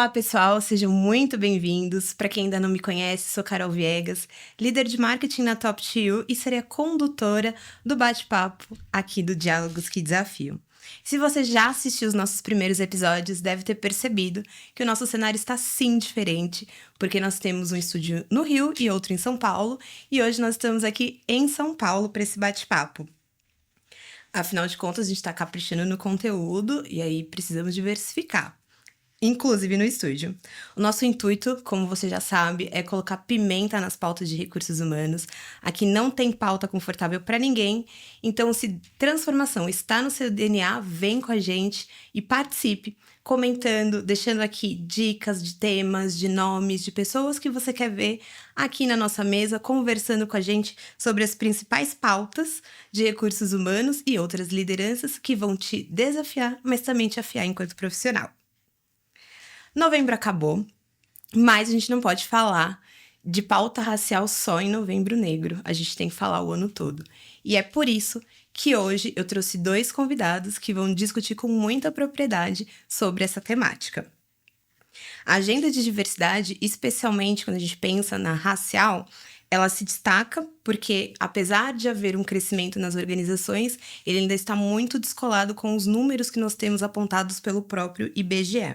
Olá, pessoal, sejam muito bem-vindos. Para quem ainda não me conhece, sou Carol Viegas, líder de marketing na Top2U e serei a condutora do bate-papo aqui do Diálogos que Desafiam. Se você já assistiu os nossos primeiros episódios, deve ter percebido que o nosso cenário está sim diferente, porque nós temos um estúdio no Rio e outro em São Paulo, e hoje nós estamos aqui em São Paulo para esse bate-papo. Afinal de contas, a gente está caprichando no conteúdo e aí precisamos diversificar. Inclusive no estúdio. O nosso intuito, como você já sabe, é colocar pimenta nas pautas de recursos humanos. Aqui não tem pauta confortável para ninguém, então se transformação está no seu DNA, vem com a gente e participe, comentando, deixando aqui dicas de temas, de nomes, de pessoas que você quer ver aqui na nossa mesa, conversando com a gente sobre as principais pautas de recursos humanos e outras lideranças que vão te desafiar, mas também te afiar enquanto profissional. Novembro acabou, mas a gente não pode falar de pauta racial só em Novembro Negro. A gente tem que falar o ano todo. E é por isso que hoje eu trouxe 2 convidados que vão discutir com muita propriedade sobre essa temática. A agenda de diversidade, especialmente quando a gente pensa na racial, ela se destaca porque, apesar de haver um crescimento nas organizações, ele ainda está muito descolado com os números que nós temos apontados pelo próprio IBGE.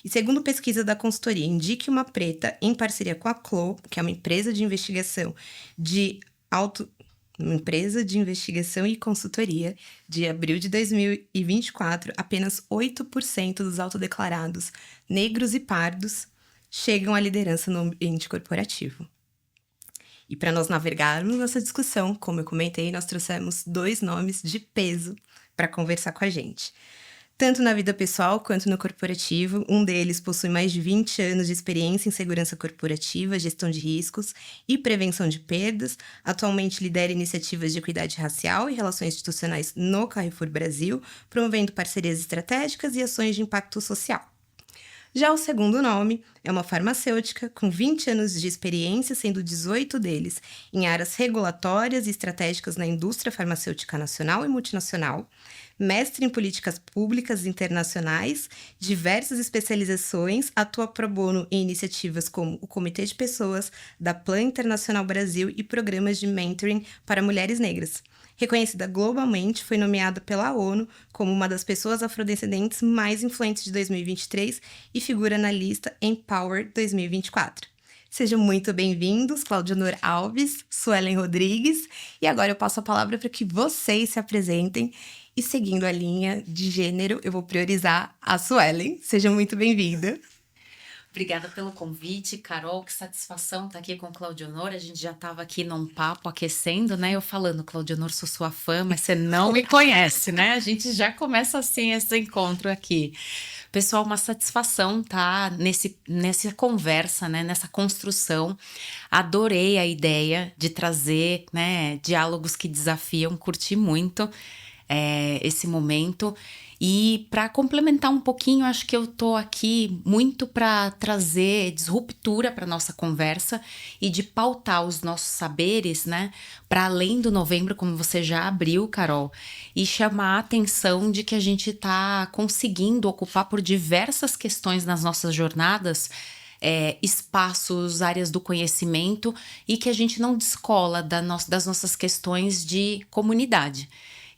E segundo pesquisa da consultoria Indique uma Preta, em parceria com a CLO, que é uma empresa de investigação e consultoria, de abril de 2024, apenas 8% dos autodeclarados negros e pardos chegam à liderança no ambiente corporativo. E para nós navegarmos nessa discussão, como eu comentei, nós trouxemos 2 nomes de peso para conversar com a gente. Tanto na vida pessoal quanto no corporativo, um deles possui mais de 20 anos de experiência em segurança corporativa, gestão de riscos e prevenção de perdas. Atualmente lidera iniciativas de equidade racial e relações institucionais no Carrefour Brasil, promovendo parcerias estratégicas e ações de impacto social. Já o segundo nome é uma farmacêutica com 20 anos de experiência, sendo 18 deles em áreas regulatórias e estratégicas na indústria farmacêutica nacional e multinacional, mestre em políticas públicas internacionais, diversas especializações, atua pro bono em iniciativas como o Comitê de Pessoas da Plan Internacional Brasil e programas de mentoring para mulheres negras. Reconhecida globalmente, foi nomeada pela ONU como uma das pessoas afrodescendentes mais influentes de 2023 e figura na lista Empower 2024. Sejam muito bem-vindos, Claudionor Alves, Suelen Rodrigues, e agora eu passo a palavra para que vocês se apresentem e seguindo a linha de gênero, eu vou priorizar a Suelen. Seja muito bem-vinda. Obrigada pelo convite, Carol, que satisfação estar aqui com o Claudionor. A gente já estava aqui num papo aquecendo, né? Eu falando, Claudionor, sou sua fã, mas você não me conhece, né? A gente já começa assim esse encontro aqui. Pessoal, uma satisfação estar nessa conversa, né? Nessa construção. Adorei a ideia de trazer, né, diálogos que desafiam, curti muito esse momento. E para complementar um pouquinho, acho que eu tô aqui muito para trazer disruptura para nossa conversa e de pautar os nossos saberes, né, para além do novembro, como você já abriu, Carol, e chamar a atenção de que a gente está conseguindo ocupar por diversas questões nas nossas jornadas espaços, áreas do conhecimento e que a gente não descola das nossas questões de comunidade.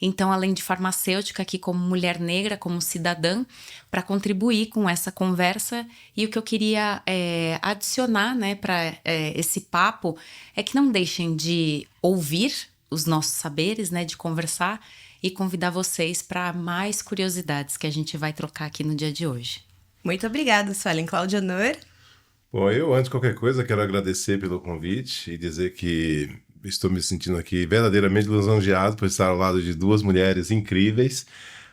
Então, além de farmacêutica, aqui como mulher negra, como cidadã, para contribuir com essa conversa. E o que eu queria adicionar, né, para esse papo é que não deixem de ouvir os nossos saberes, né, de conversar e convidar vocês para mais curiosidades que a gente vai trocar aqui no dia de hoje. Muito obrigada, Suelen. Claudionor? Bom, eu, antes de qualquer coisa, quero agradecer pelo convite e dizer que estou me sentindo aqui verdadeiramente lisonjeado por estar ao lado de 2 mulheres incríveis.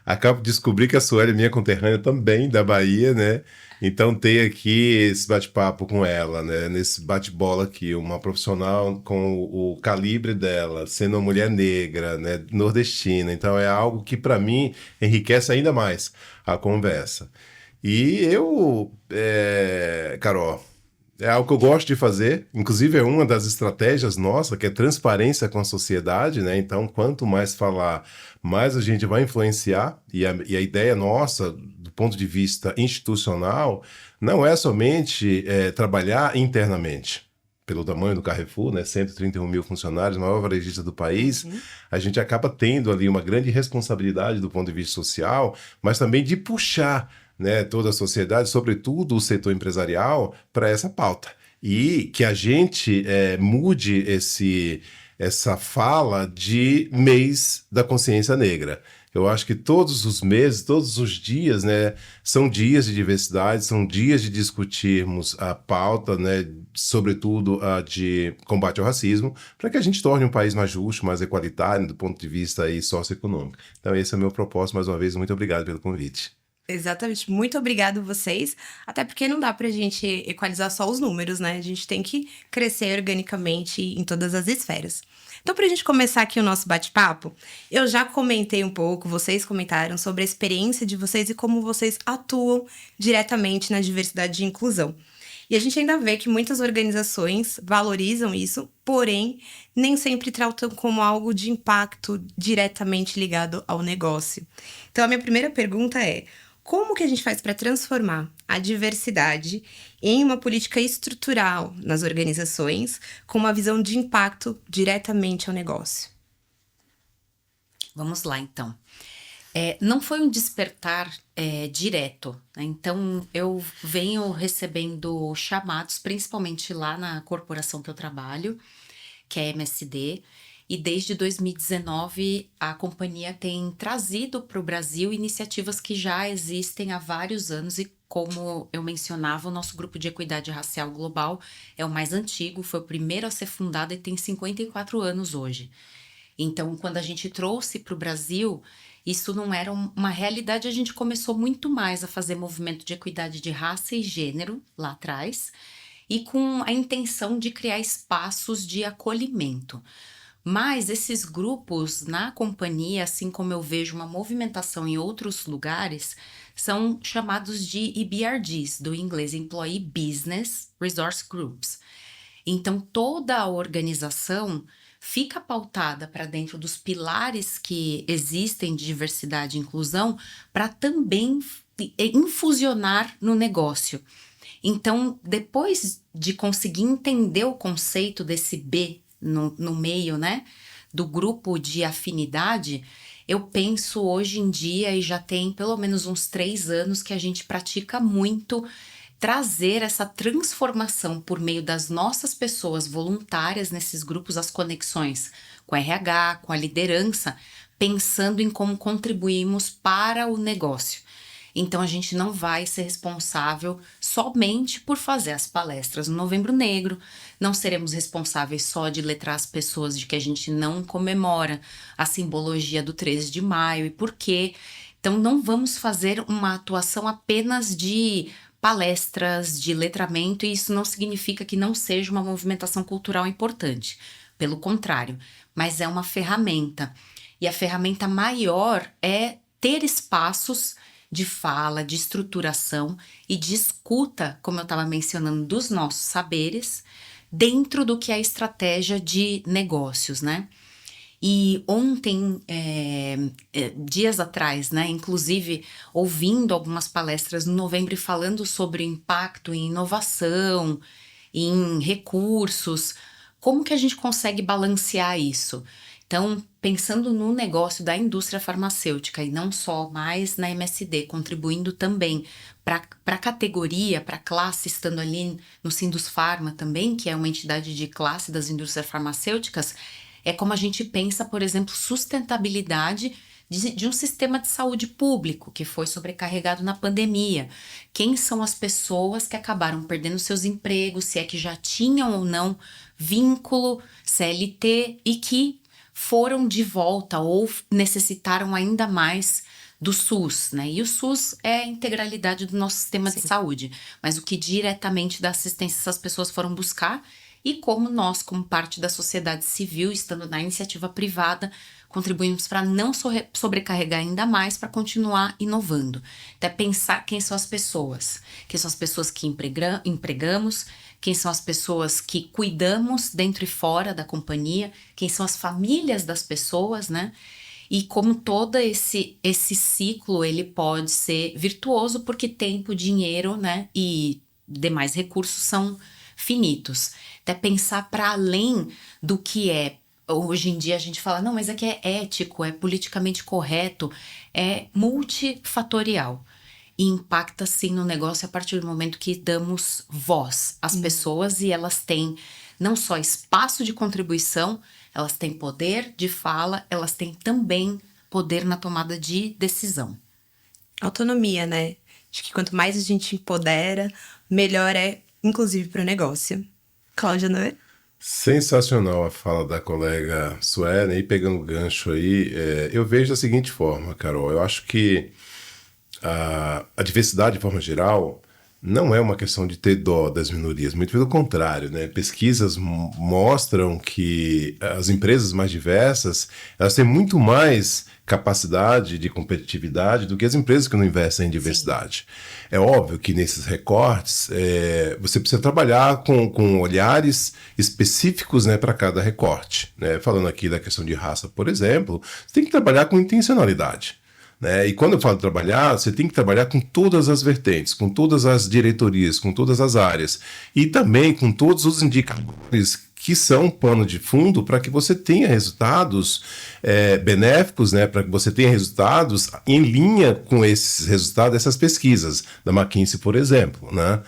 Acabo de descobrir que a Sueli é minha conterrânea também, da Bahia, né? Então, ter aqui esse bate-papo com ela, né? Nesse bate-bola aqui, uma profissional com o calibre dela, sendo uma mulher negra, né? Nordestina. Então, é algo que, para mim, enriquece ainda mais a conversa. E eu, Carol, é algo que eu gosto de fazer, inclusive é uma das estratégias nossa, que é transparência com a sociedade, né? Então, quanto mais falar, mais a gente vai influenciar, e a ideia nossa, do ponto de vista institucional, não é somente trabalhar internamente. Pelo tamanho do Carrefour, né, 131 mil funcionários, maior varejista do país, a gente acaba tendo ali uma grande responsabilidade do ponto de vista social, mas também de puxar, né, toda a sociedade, sobretudo o setor empresarial, para essa pauta. E que a gente mude essa fala de mês da consciência negra. Eu acho que todos os meses, todos os dias, né, são dias de diversidade, são dias de discutirmos a pauta, né, sobretudo a de combate ao racismo, para que a gente torne um país mais justo, mais equalitário do ponto de vista aí socioeconômico. Então esse é o meu propósito. Mais uma vez, muito obrigado pelo convite. Exatamente. Muito obrigado vocês. Até porque não dá pra gente equalizar só os números, né? A gente tem que crescer organicamente em todas as esferas. Então, pra gente começar aqui o nosso bate-papo, eu já comentei um pouco, vocês comentaram sobre a experiência de vocês e como vocês atuam diretamente na diversidade e inclusão. E a gente ainda vê que muitas organizações valorizam isso, porém, nem sempre tratam como algo de impacto diretamente ligado ao negócio. Então, a minha primeira pergunta é: como que a gente faz para transformar a diversidade em uma política estrutural nas organizações com uma visão de impacto diretamente ao negócio? Vamos lá, então. Não foi um despertar direto, né? Então, eu venho recebendo chamados, principalmente lá na corporação que eu trabalho, que é a MSD, e desde 2019 a companhia tem trazido para o Brasil iniciativas que já existem há vários anos e, como eu mencionava, o nosso grupo de equidade racial global é o mais antigo, foi o primeiro a ser fundado e tem 54 anos hoje. Então, quando a gente trouxe para o Brasil, isso não era uma realidade, a gente começou muito mais a fazer movimento de equidade de raça e gênero lá atrás, e com a intenção de criar espaços de acolhimento. Mas esses grupos na companhia, assim como eu vejo uma movimentação em outros lugares, são chamados de EBRGs, do inglês Employee Business Resource Groups. Então, toda a organização fica pautada para dentro dos pilares que existem de diversidade e inclusão para também infusionar no negócio. Então, depois de conseguir entender o conceito desse B no meio, né, do grupo de afinidade, eu penso hoje em dia, e já tem pelo menos uns 3 anos que a gente pratica muito, trazer essa transformação por meio das nossas pessoas voluntárias nesses grupos, as conexões com a RH, com a liderança, pensando em como contribuímos para o negócio. Então, a gente não vai ser responsável somente por fazer as palestras no Novembro Negro, não seremos responsáveis só de letrar as pessoas de que a gente não comemora a simbologia do 13 de maio e por quê. Então, não vamos fazer uma atuação apenas de palestras, de letramento, e isso não significa que não seja uma movimentação cultural importante. Pelo contrário, mas é uma ferramenta. E a ferramenta maior é ter espaços de fala, de estruturação e de escuta, como eu estava mencionando, dos nossos saberes, dentro do que é a estratégia de negócios, né? E ontem, dias atrás, né, inclusive ouvindo algumas palestras no Novembro falando sobre impacto em inovação, em recursos, como que a gente consegue balancear isso? Então, pensando no negócio da indústria farmacêutica e não só mais na MSD, contribuindo também para a categoria, para a classe, estando ali no Sindusfarma também, que é uma entidade de classe das indústrias farmacêuticas, é como a gente pensa, por exemplo, sustentabilidade de um sistema de saúde público que foi sobrecarregado na pandemia. Quem são as pessoas que acabaram perdendo seus empregos, se é que já tinham ou não vínculo CLT e que foram de volta ou necessitaram ainda mais do SUS, né? E o SUS é a integralidade do nosso sistema de saúde, mas o que diretamente da assistência essas pessoas foram buscar e como nós, como parte da sociedade civil, estando na iniciativa privada, contribuímos para não sobrecarregar ainda mais, para continuar inovando. Até pensar quem são as pessoas que empregamos, quem são as pessoas que cuidamos dentro e fora da companhia, quem são as famílias das pessoas, né? E como todo esse ciclo, ele pode ser virtuoso, porque tempo, dinheiro, né, e demais recursos são finitos. Até pensar para além do que é. Hoje em dia a gente fala, não, mas aqui é ético, é politicamente correto, é multifatorial. E impacta sim no negócio a partir do momento que damos voz às pessoas, e elas têm não só espaço de contribuição, elas têm poder de fala, elas têm também poder na tomada de decisão. Autonomia, né? Acho que quanto mais a gente empodera, melhor é, inclusive, para o negócio. Cláudia Noé? Sensacional a fala da colega Suelen, e pegando o gancho aí, eu vejo da seguinte forma, Carol, eu acho que a diversidade, de forma geral, não é uma questão de ter dó das minorias, muito pelo contrário, né? Pesquisas mostram que as empresas mais diversas, elas têm muito mais capacidade de competitividade do que as empresas que não investem em diversidade. Sim. É óbvio que nesses recortes, você precisa trabalhar com olhares específicos, né, para cada recorte, né? Falando aqui da questão de raça, por exemplo, você tem que trabalhar com intencionalidade. Né? E quando eu falo trabalhar, você tem que trabalhar com todas as vertentes, com todas as diretorias, com todas as áreas e também com todos os indicadores que são pano de fundo para que você tenha resultados benéficos, né? Para que você tenha resultados em linha com esses resultados dessas pesquisas, da McKinsey, por exemplo, né?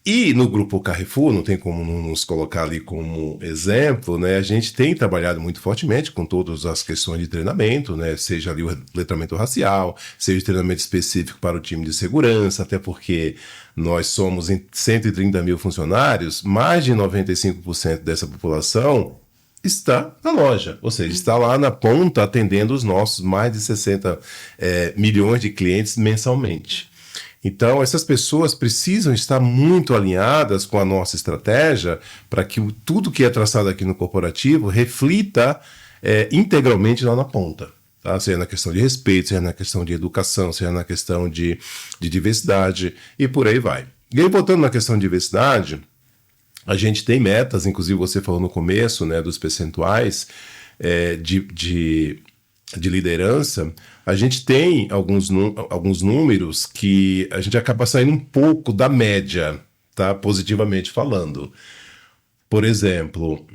E no Grupo Carrefour, não tem como não nos colocar ali como exemplo, né? A gente tem trabalhado muito fortemente com todas as questões de treinamento, né? Seja ali o letramento racial, seja o treinamento específico para o time de segurança, até porque nós somos em 130 mil funcionários, mais de 95% dessa população está na loja, ou seja, está lá na ponta atendendo os nossos mais de 60 milhões de clientes mensalmente. Então, essas pessoas precisam estar muito alinhadas com a nossa estratégia para que tudo que é traçado aqui no corporativo reflita integralmente lá na ponta. Tá? Seja na questão de respeito, seja na questão de educação, seja na questão de diversidade e por aí vai. E aí, voltando na questão de diversidade, a gente tem metas, inclusive você falou no começo, né, dos percentuais de liderança. A gente tem alguns números que a gente acaba saindo um pouco da média, tá? Positivamente falando. Por exemplo,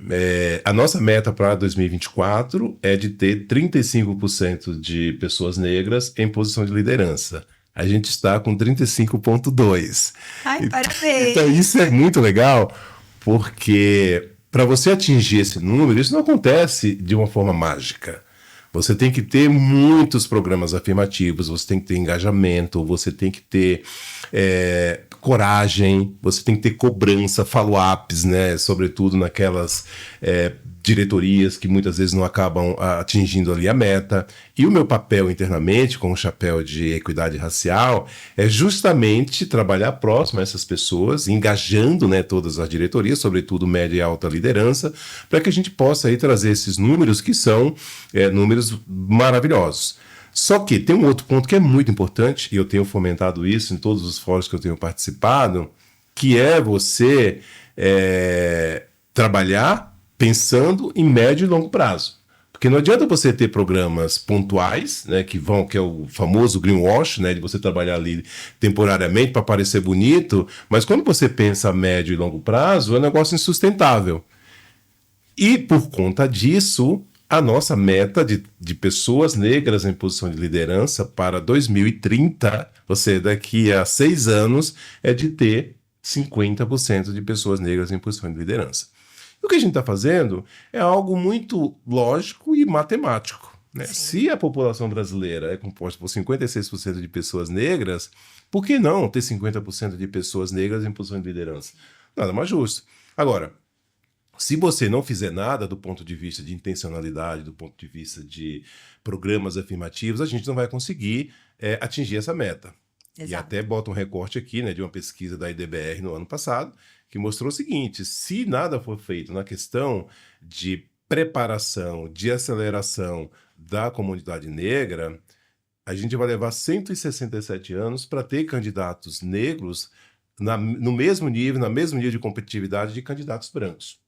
a nossa meta para 2024 é de ter 35% de pessoas negras em posição de liderança. A gente está com 35,2%. Ai, parabéns! Então isso é muito legal, porque para você atingir esse número, isso não acontece de uma forma mágica. Você tem que ter muitos programas afirmativos, você tem que ter engajamento, você tem que ter coragem, você tem que ter cobrança, follow-ups, né? Sobretudo naquelas diretorias que muitas vezes não acabam atingindo ali a meta. E o meu papel internamente, com o chapéu de equidade racial, é justamente trabalhar próximo a essas pessoas, engajando, né, todas as diretorias, sobretudo média e alta liderança, para que a gente possa aí trazer esses números que são números maravilhosos. Só que tem um outro ponto que é muito importante, e eu tenho fomentado isso em todos os fóruns que eu tenho participado, que é você trabalhar pensando em médio e longo prazo. Porque não adianta você ter programas pontuais, né, que é o famoso greenwash, né, de você trabalhar ali temporariamente para parecer bonito, mas quando você pensa a médio e longo prazo, é um negócio insustentável. E por conta disso, a nossa meta de pessoas negras em posição de liderança para 2030, ou seja, daqui a 6 anos, é de ter 50% de pessoas negras em posição de liderança. O que a gente está fazendo é algo muito lógico e matemático. Né? Se a população brasileira é composta por 56% de pessoas negras, por que não ter 50% de pessoas negras em posição de liderança? Nada mais justo. Agora, se você não fizer nada do ponto de vista de intencionalidade, do ponto de vista de programas afirmativos, a gente não vai conseguir atingir essa meta. Exato. E até bota um recorte aqui, né, de uma pesquisa da IDBR no ano passado, que mostrou o seguinte: se nada for feito na questão de preparação, de aceleração da comunidade negra, a gente vai levar 167 anos para ter candidatos negros no mesmo nível de competitividade de candidatos brancos.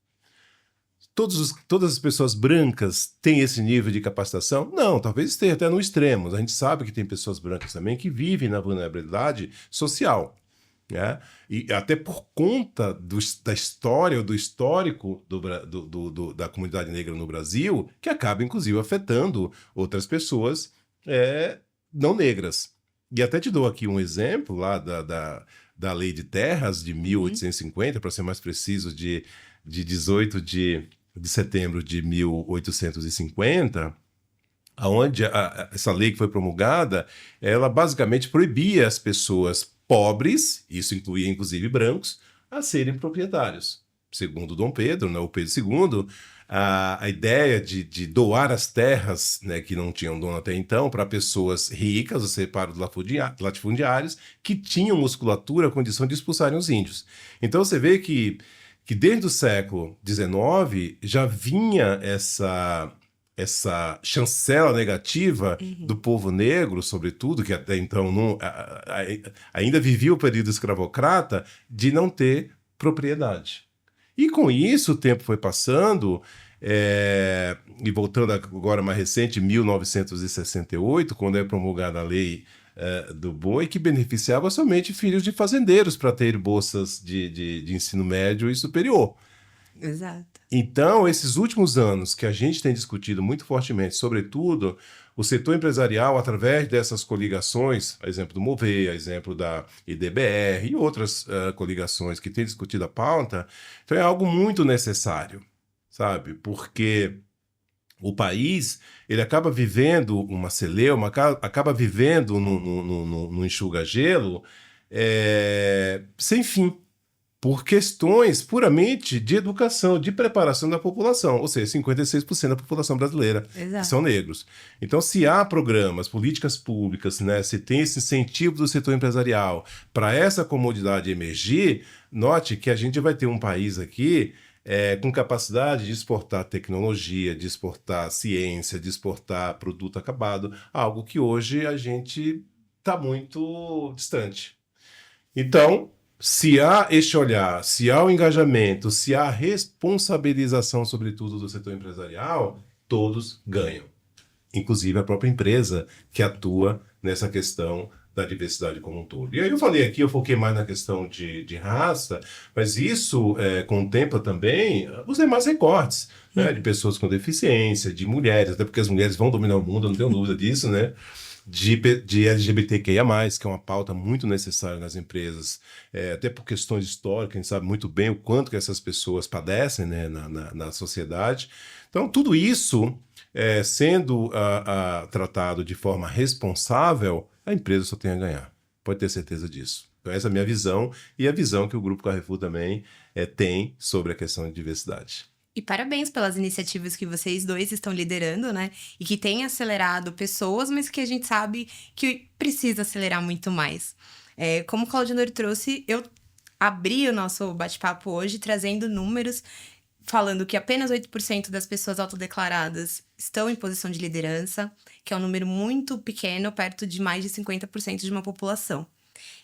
todas as pessoas brancas têm esse nível de capacitação? Não, talvez esteja até no extremo. A gente sabe que tem pessoas brancas também que vivem na vulnerabilidade social, né? E até por conta da história, ou do histórico da comunidade negra no Brasil, que acaba, inclusive, afetando outras pessoas não negras. E até te dou aqui um exemplo lá da Lei de Terras de 1850, para ser mais preciso, de 18 de setembro de 1850, onde essa lei que foi promulgada, ela basicamente proibia as pessoas pobres, isso incluía inclusive brancos, a serem proprietários. Segundo Dom Pedro, né, o Pedro II, a ideia de doar as terras, né, que não tinham dono até então, para pessoas ricas, ou seja, para os latifundiários, que tinham musculatura, a condição de expulsarem os índios. Então você vê que desde o século XIX já vinha essa chancela negativa do povo negro, sobretudo, que até então ainda vivia o período escravocrata, de não ter propriedade. E com isso o tempo foi passando, e voltando agora mais recente, 1968, quando é promulgada a lei do boi, que beneficiava somente filhos de fazendeiros para ter bolsas de ensino médio e superior. Exato. Então, esses últimos anos que a gente tem discutido muito fortemente, sobretudo o setor empresarial, através dessas coligações, a exemplo do Movei, a exemplo da IDBR e outras coligações que têm discutido a pauta, então é algo muito necessário, sabe? Porque o país, ele acaba vivendo uma celeuma, acaba vivendo num enxuga-gelo sem fim, por questões puramente de educação, de preparação da população, ou seja, 56% da população brasileira que são negros. Então, se há programas, políticas públicas, né, se tem esse incentivo do setor empresarial para essa comodidade emergir, note que a gente vai ter um país aqui com capacidade de exportar tecnologia, de exportar ciência, de exportar produto acabado, algo que hoje a gente está muito distante. Então, se há este olhar, se há o engajamento, se há a responsabilização, sobretudo, do setor empresarial, todos ganham. Inclusive a própria empresa que atua nessa questão da diversidade como um todo. E aí eu foquei mais na questão de raça, mas isso contempla também os demais recortes, né, de pessoas com deficiência, de mulheres, até porque as mulheres vão dominar o mundo, eu não tenho dúvida disso, né? De LGBTQIA+, que é uma pauta muito necessária nas empresas, até por questões históricas, a gente sabe muito bem o quanto que essas pessoas padecem, né, na sociedade. Então, tudo isso, sendo tratado de forma responsável, a empresa só tem a ganhar. Pode ter certeza disso. Então, essa é a minha visão e a visão que o Grupo Carrefour também tem sobre a questão de diversidade. E parabéns pelas iniciativas que vocês dois estão liderando, né? E que têm acelerado pessoas, mas que a gente sabe que precisa acelerar muito mais. Como o Claudionor trouxe, eu abri o nosso bate-papo hoje trazendo números, falando que apenas 8% das pessoas autodeclaradas estão em posição de liderança, que é um número muito pequeno, perto de mais de 50% de uma população.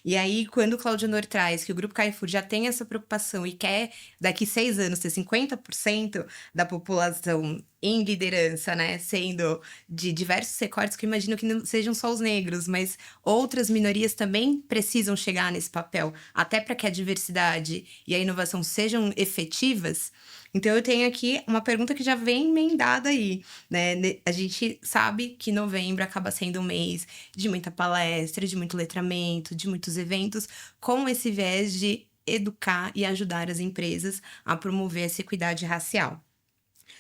E aí, quando o Claudionor traz que o Grupo Carrefour já tem essa preocupação e quer, daqui 6 anos, ter 50% da população em liderança, né? Sendo de diversos recortes, que eu imagino que não sejam só os negros, mas outras minorias também precisam chegar nesse papel, até para que a diversidade e a inovação sejam efetivas. Então, eu tenho aqui uma pergunta que já vem emendada aí, né? A gente sabe que novembro acaba sendo um mês de muita palestra, de muito letramento, de muitos eventos, com esse viés de educar e ajudar as empresas a promover essa equidade racial.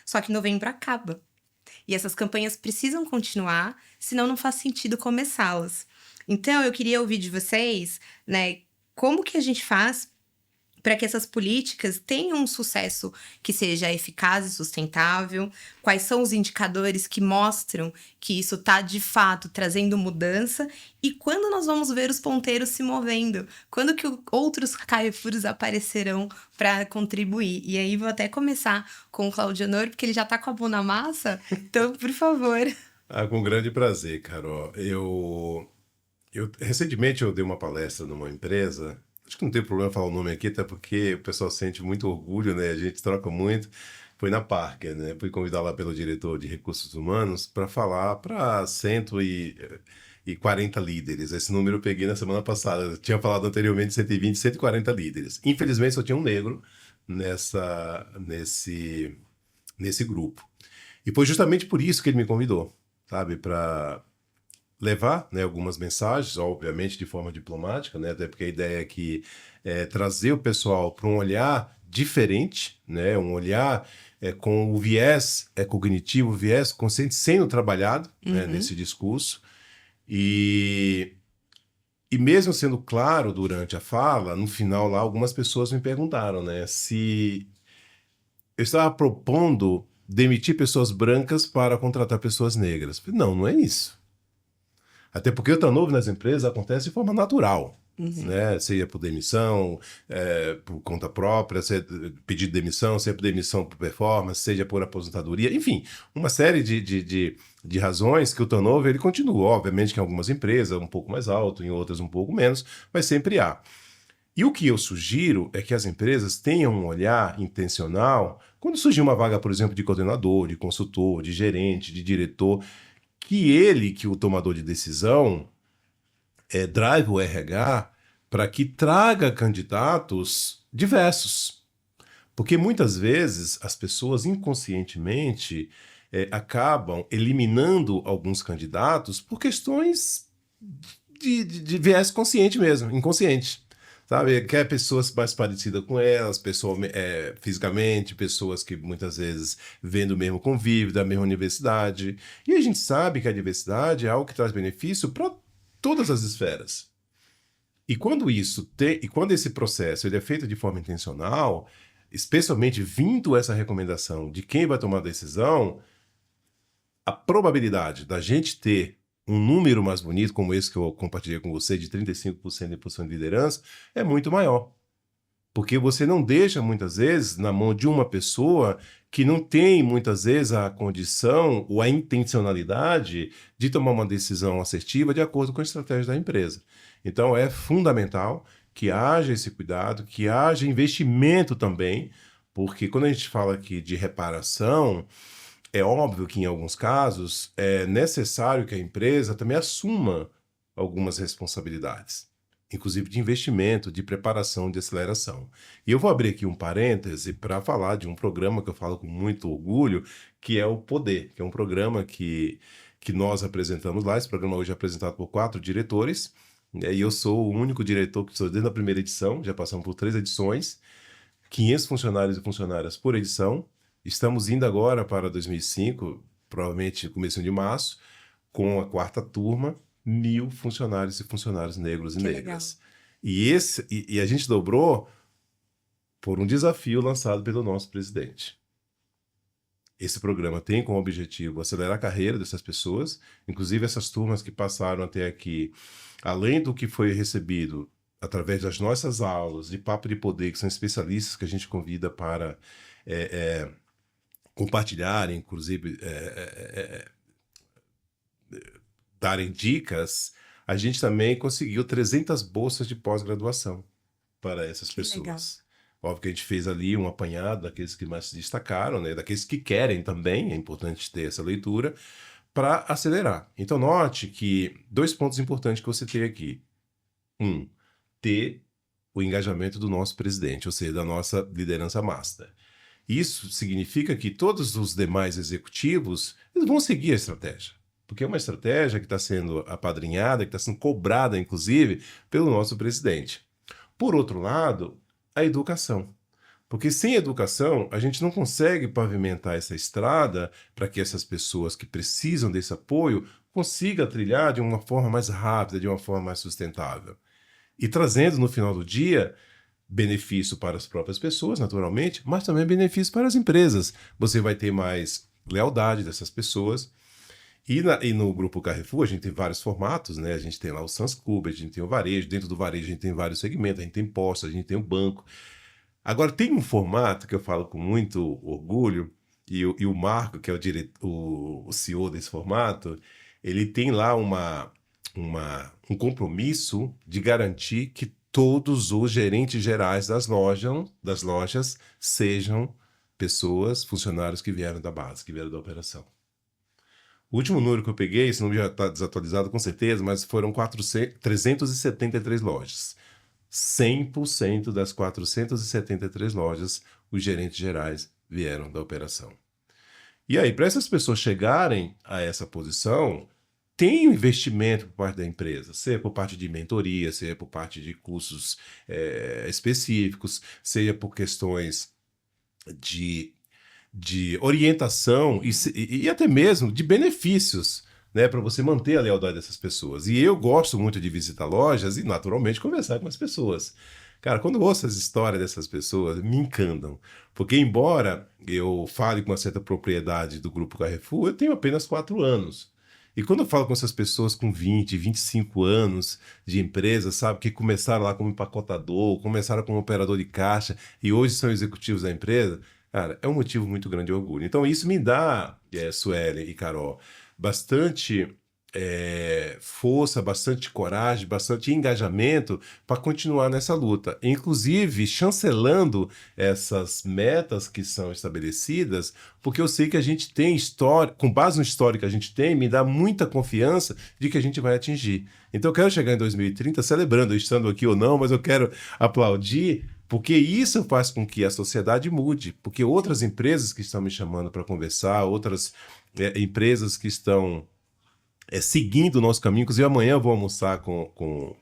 Só que novembro acaba. E essas campanhas precisam continuar, senão não faz sentido começá-las. Então, eu queria ouvir de vocês, né? Como que a gente faz para que essas políticas tenham um sucesso que seja eficaz e sustentável? Quais são os indicadores que mostram que isso está, de fato, trazendo mudança? E quando nós vamos ver os ponteiros se movendo? Quando que outros Carrefours aparecerão para contribuir? E aí, vou até começar com o Claudionor, porque ele já está com a mão na massa. Então, por favor. Com grande prazer, Carol. Recentemente eu dei uma palestra numa empresa. Acho que não tem problema falar o nome aqui, até porque o pessoal sente muito orgulho, né? A gente troca muito, foi na Parker, né? Fui convidado lá pelo diretor de recursos humanos para falar para 140 líderes. Esse número eu peguei na semana passada. Eu tinha falado anteriormente de 120, 140 líderes. Infelizmente só tinha um negro nesse grupo. E foi justamente por isso que ele me convidou, sabe? Para levar, né, algumas mensagens, obviamente de forma diplomática, né? Até porque a ideia aqui é trazer o pessoal para um olhar diferente, né? Um olhar com o viés cognitivo, o viés consciente sendo trabalhado, né, nesse discurso. E mesmo sendo claro durante a fala, no final lá, algumas pessoas me perguntaram, né, se eu estava propondo demitir pessoas brancas para contratar pessoas negras. Não, não é isso. Até porque o turnover nas empresas acontece de forma natural, né? Seja por demissão, por conta própria, seja pedido de demissão, seja por demissão por performance, seja por aposentadoria, enfim, uma série de razões que o turnover ele continua. Obviamente que em algumas empresas um pouco mais alto, em outras um pouco menos, mas sempre há. E o que eu sugiro é que as empresas tenham um olhar intencional quando surgir uma vaga, por exemplo, de coordenador, de consultor, de gerente, de diretor, que o tomador de decisão, drive o RH para que traga candidatos diversos. Porque muitas vezes as pessoas inconscientemente acabam eliminando alguns candidatos por questões de viés consciente mesmo, inconsciente. Sabe? Quer pessoas mais parecidas com elas, pessoas fisicamente, pessoas que muitas vezes vêm do mesmo convívio, da mesma universidade. E a gente sabe que a diversidade é algo que traz benefício para todas as esferas. E quando esse processo ele é feito de forma intencional, especialmente vindo essa recomendação de quem vai tomar a decisão, a probabilidade da gente ter um número mais bonito, como esse que eu compartilhei com você, de 35% de posição de liderança, é muito maior. Porque você não deixa, muitas vezes, na mão de uma pessoa que não tem, muitas vezes, a condição ou a intencionalidade de tomar uma decisão assertiva de acordo com a estratégia da empresa. Então, é fundamental que haja esse cuidado, que haja investimento também, porque quando a gente fala aqui de reparação, é óbvio que, em alguns casos, é necessário que a empresa também assuma algumas responsabilidades, inclusive de investimento, de preparação, de aceleração. E eu vou abrir aqui um parêntese para falar de um programa que eu falo com muito orgulho, que é o Poder, que é um programa que nós apresentamos lá. Esse programa hoje é apresentado por 4 diretores, e eu sou o único diretor que estou desde a primeira edição, já passamos por 3 edições, 500 funcionários e funcionárias por edição. Estamos indo agora para 2005, provavelmente começo de março, com a 4ª turma, 1.000 funcionários e funcionárias negros e negras. E a gente dobrou por um desafio lançado pelo nosso presidente. Esse programa tem como objetivo acelerar a carreira dessas pessoas, inclusive essas turmas que passaram até aqui, além do que foi recebido através das nossas aulas de Papo de Poder, que são especialistas que a gente convida para compartilharem, inclusive darem dicas, a gente também conseguiu 300 bolsas de pós-graduação para essas pessoas. Legal. Óbvio que a gente fez ali um apanhado daqueles que mais se destacaram, né? Daqueles que querem também, é importante ter essa leitura, para acelerar. Então, note que 2 pontos importantes que você tem aqui. Ter o engajamento do nosso presidente, ou seja, da nossa liderança master. Isso significa que todos os demais executivos eles vão seguir a estratégia, porque é uma estratégia que está sendo apadrinhada, que está sendo cobrada, inclusive, pelo nosso presidente. Por outro lado, a educação. Porque sem educação, a gente não consegue pavimentar essa estrada para que essas pessoas que precisam desse apoio consigam trilhar de uma forma mais rápida, de uma forma mais sustentável. E trazendo, no final do dia, benefício para as próprias pessoas, naturalmente, mas também benefício para as empresas. Você vai ter mais lealdade dessas pessoas. E no Grupo Carrefour, a gente tem vários formatos, né? A gente tem lá o Sans Club, a gente tem o varejo, dentro do varejo a gente tem vários segmentos, a gente tem postos, a gente tem o banco. Agora, tem um formato que eu falo com muito orgulho, e o Marco, que é o CEO desse formato, ele tem lá um compromisso de garantir que todos os gerentes gerais das lojas sejam pessoas, funcionários que vieram da base, que vieram da operação. O último número que eu peguei, esse número já está desatualizado com certeza, mas foram 373 lojas. 100% das 473 lojas, os gerentes gerais vieram da operação. E aí, para essas pessoas chegarem a essa posição, tem um investimento por parte da empresa, seja por parte de mentoria, seja por parte de cursos específicos, seja por questões de orientação e até mesmo de benefícios, né, para você manter a lealdade dessas pessoas. E eu gosto muito de visitar lojas e, naturalmente, conversar com as pessoas. Cara, quando eu ouço as histórias dessas pessoas, me encantam. Porque, embora eu fale com uma certa propriedade do Grupo Carrefour, eu tenho apenas 4 anos. E quando eu falo com essas pessoas com 20, 25 anos de empresa, sabe, que começaram lá como empacotador, começaram como operador de caixa e hoje são executivos da empresa, cara, é um motivo muito grande de orgulho. Então, isso me dá, Suelen e Carol, bastante força, bastante coragem, bastante engajamento para continuar nessa luta. Inclusive, chancelando essas metas que são estabelecidas, porque eu sei que a gente tem história, com base no histórico que a gente tem, me dá muita confiança de que a gente vai atingir. Então, eu quero chegar em 2030 celebrando, estando aqui ou não, mas eu quero aplaudir, porque isso faz com que a sociedade mude, porque outras empresas que estão me chamando para conversar, outras empresas que estão seguindo o nosso caminho, inclusive amanhã eu vou almoçar com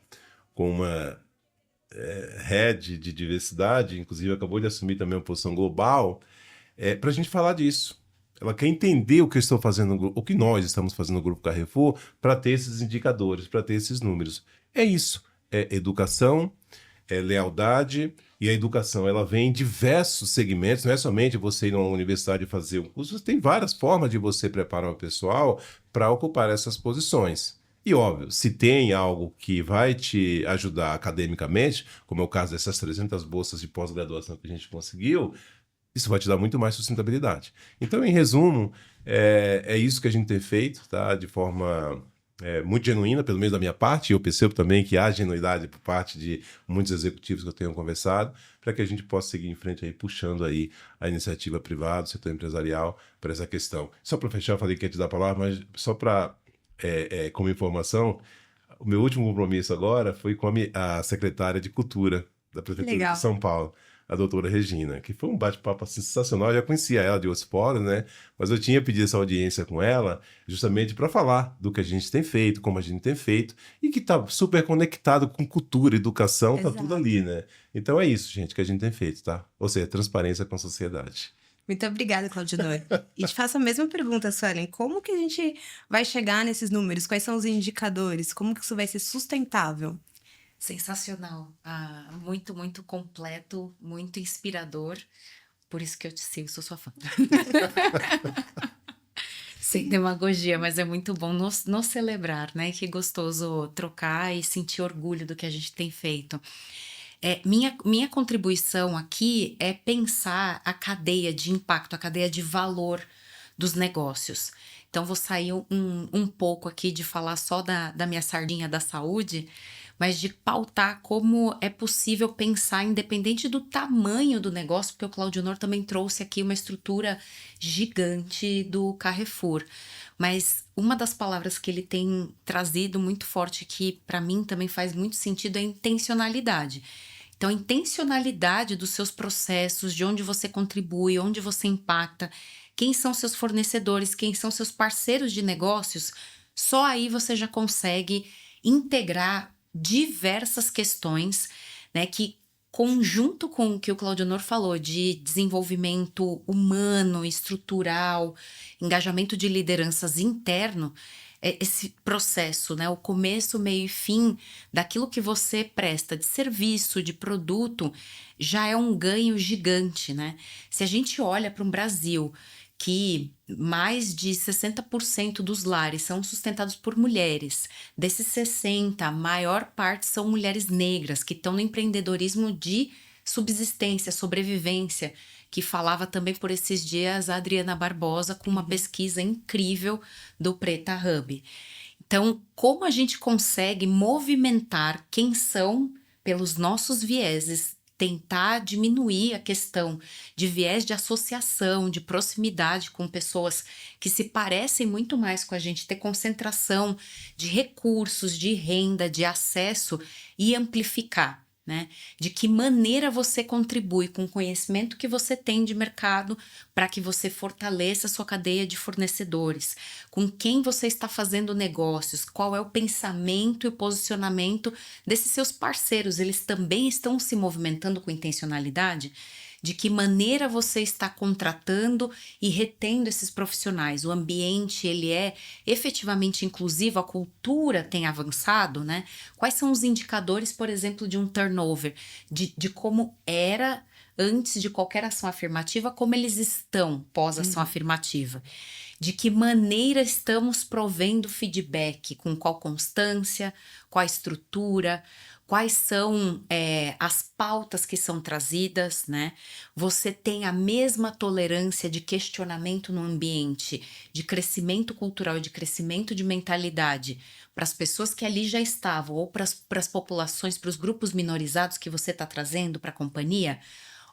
uma head de diversidade, inclusive acabou de assumir também uma posição global, para a gente falar disso. Ela quer entender o que eu estou fazendo, o que nós estamos fazendo no Grupo Carrefour para ter esses indicadores, para ter esses números. É isso, é educação, é lealdade, e a educação ela vem em diversos segmentos, não é somente você ir numa universidade e fazer um curso, tem várias formas de você preparar o pessoal para ocupar essas posições. E óbvio, se tem algo que vai te ajudar academicamente, como é o caso dessas 300 bolsas de pós-graduação que a gente conseguiu, isso vai te dar muito mais sustentabilidade. Então, em resumo, é isso que a gente tem feito, tá? De forma muito genuína, pelo menos da minha parte, e eu percebo também que há genuidade por parte de muitos executivos que eu tenho conversado, para que a gente possa seguir em frente aí, puxando aí a iniciativa privada, o setor empresarial, para essa questão. Só para fechar, eu falei que ia te dar a palavra, mas só para, como informação, o meu último compromisso agora foi com a secretária de Cultura da Prefeitura de São Paulo, a doutora Regina, que foi um bate-papo sensacional. Eu já conhecia ela de outros poros, né? Mas eu tinha pedido essa audiência com ela justamente para falar do que a gente tem feito, como a gente tem feito, e que está super conectado com cultura, educação, tá tudo ali, né? Então é isso, gente, que a gente tem feito, tá? Ou seja, transparência com a sociedade. Muito obrigada, Claudionor. E te faço a mesma pergunta, Suelen. Como que a gente vai chegar nesses números? Quais são os indicadores? Como que isso vai ser sustentável? Sensacional, muito, muito completo, muito inspirador, por isso que eu te sigo, sou sua fã. Sem demagogia, mas é muito bom nos celebrar, né? Que gostoso trocar e sentir orgulho do que a gente tem feito. Minha contribuição aqui é pensar a cadeia de impacto, a cadeia de valor dos negócios. Então, vou sair um pouco aqui de falar só da minha sardinha da saúde, mas de pautar como é possível pensar, independente do tamanho do negócio, porque o Claudionor também trouxe aqui uma estrutura gigante do Carrefour. Mas uma das palavras que ele tem trazido muito forte aqui, para mim também faz muito sentido, é intencionalidade. Então, a intencionalidade dos seus processos, de onde você contribui, onde você impacta, quem são seus fornecedores, quem são seus parceiros de negócios, só aí você já consegue integrar diversas questões, né, que conjunto com o que o Claudionor falou de desenvolvimento humano, estrutural, engajamento de lideranças interno, esse processo, né, o começo, meio e fim daquilo que você presta de serviço, de produto, já é um ganho gigante, né? Se a gente olha para um Brasil que mais de 60% dos lares são sustentados por mulheres. Desses 60%, a maior parte são mulheres negras que estão no empreendedorismo de subsistência, sobrevivência, que falava também por esses dias a Adriana Barbosa com uma pesquisa incrível do Preta Hub. Então, como a gente consegue movimentar quem são, pelos nossos vieses, tentar diminuir a questão de viés de associação, de proximidade com pessoas que se parecem muito mais com a gente, ter concentração de recursos, de renda, de acesso e amplificar. Né? De que maneira você contribui com o conhecimento que você tem de mercado para que você fortaleça a sua cadeia de fornecedores, com quem você está fazendo negócios, qual é o pensamento e o posicionamento desses seus parceiros, eles também estão se movimentando com intencionalidade? De que maneira você está contratando e retendo esses profissionais? O ambiente, ele é efetivamente inclusivo? A cultura tem avançado, né? Quais são os indicadores, por exemplo, de um turnover? De como era antes de qualquer ação afirmativa, como eles estão pós-ação afirmativa? De que maneira estamos provendo feedback? Com qual constância? Qual a estrutura? Quais são as pautas que são trazidas, né? Você tem a mesma tolerância de questionamento no ambiente, de crescimento cultural e de crescimento de mentalidade para as pessoas que ali já estavam ou para as populações, para os grupos minorizados que você está trazendo para a companhia?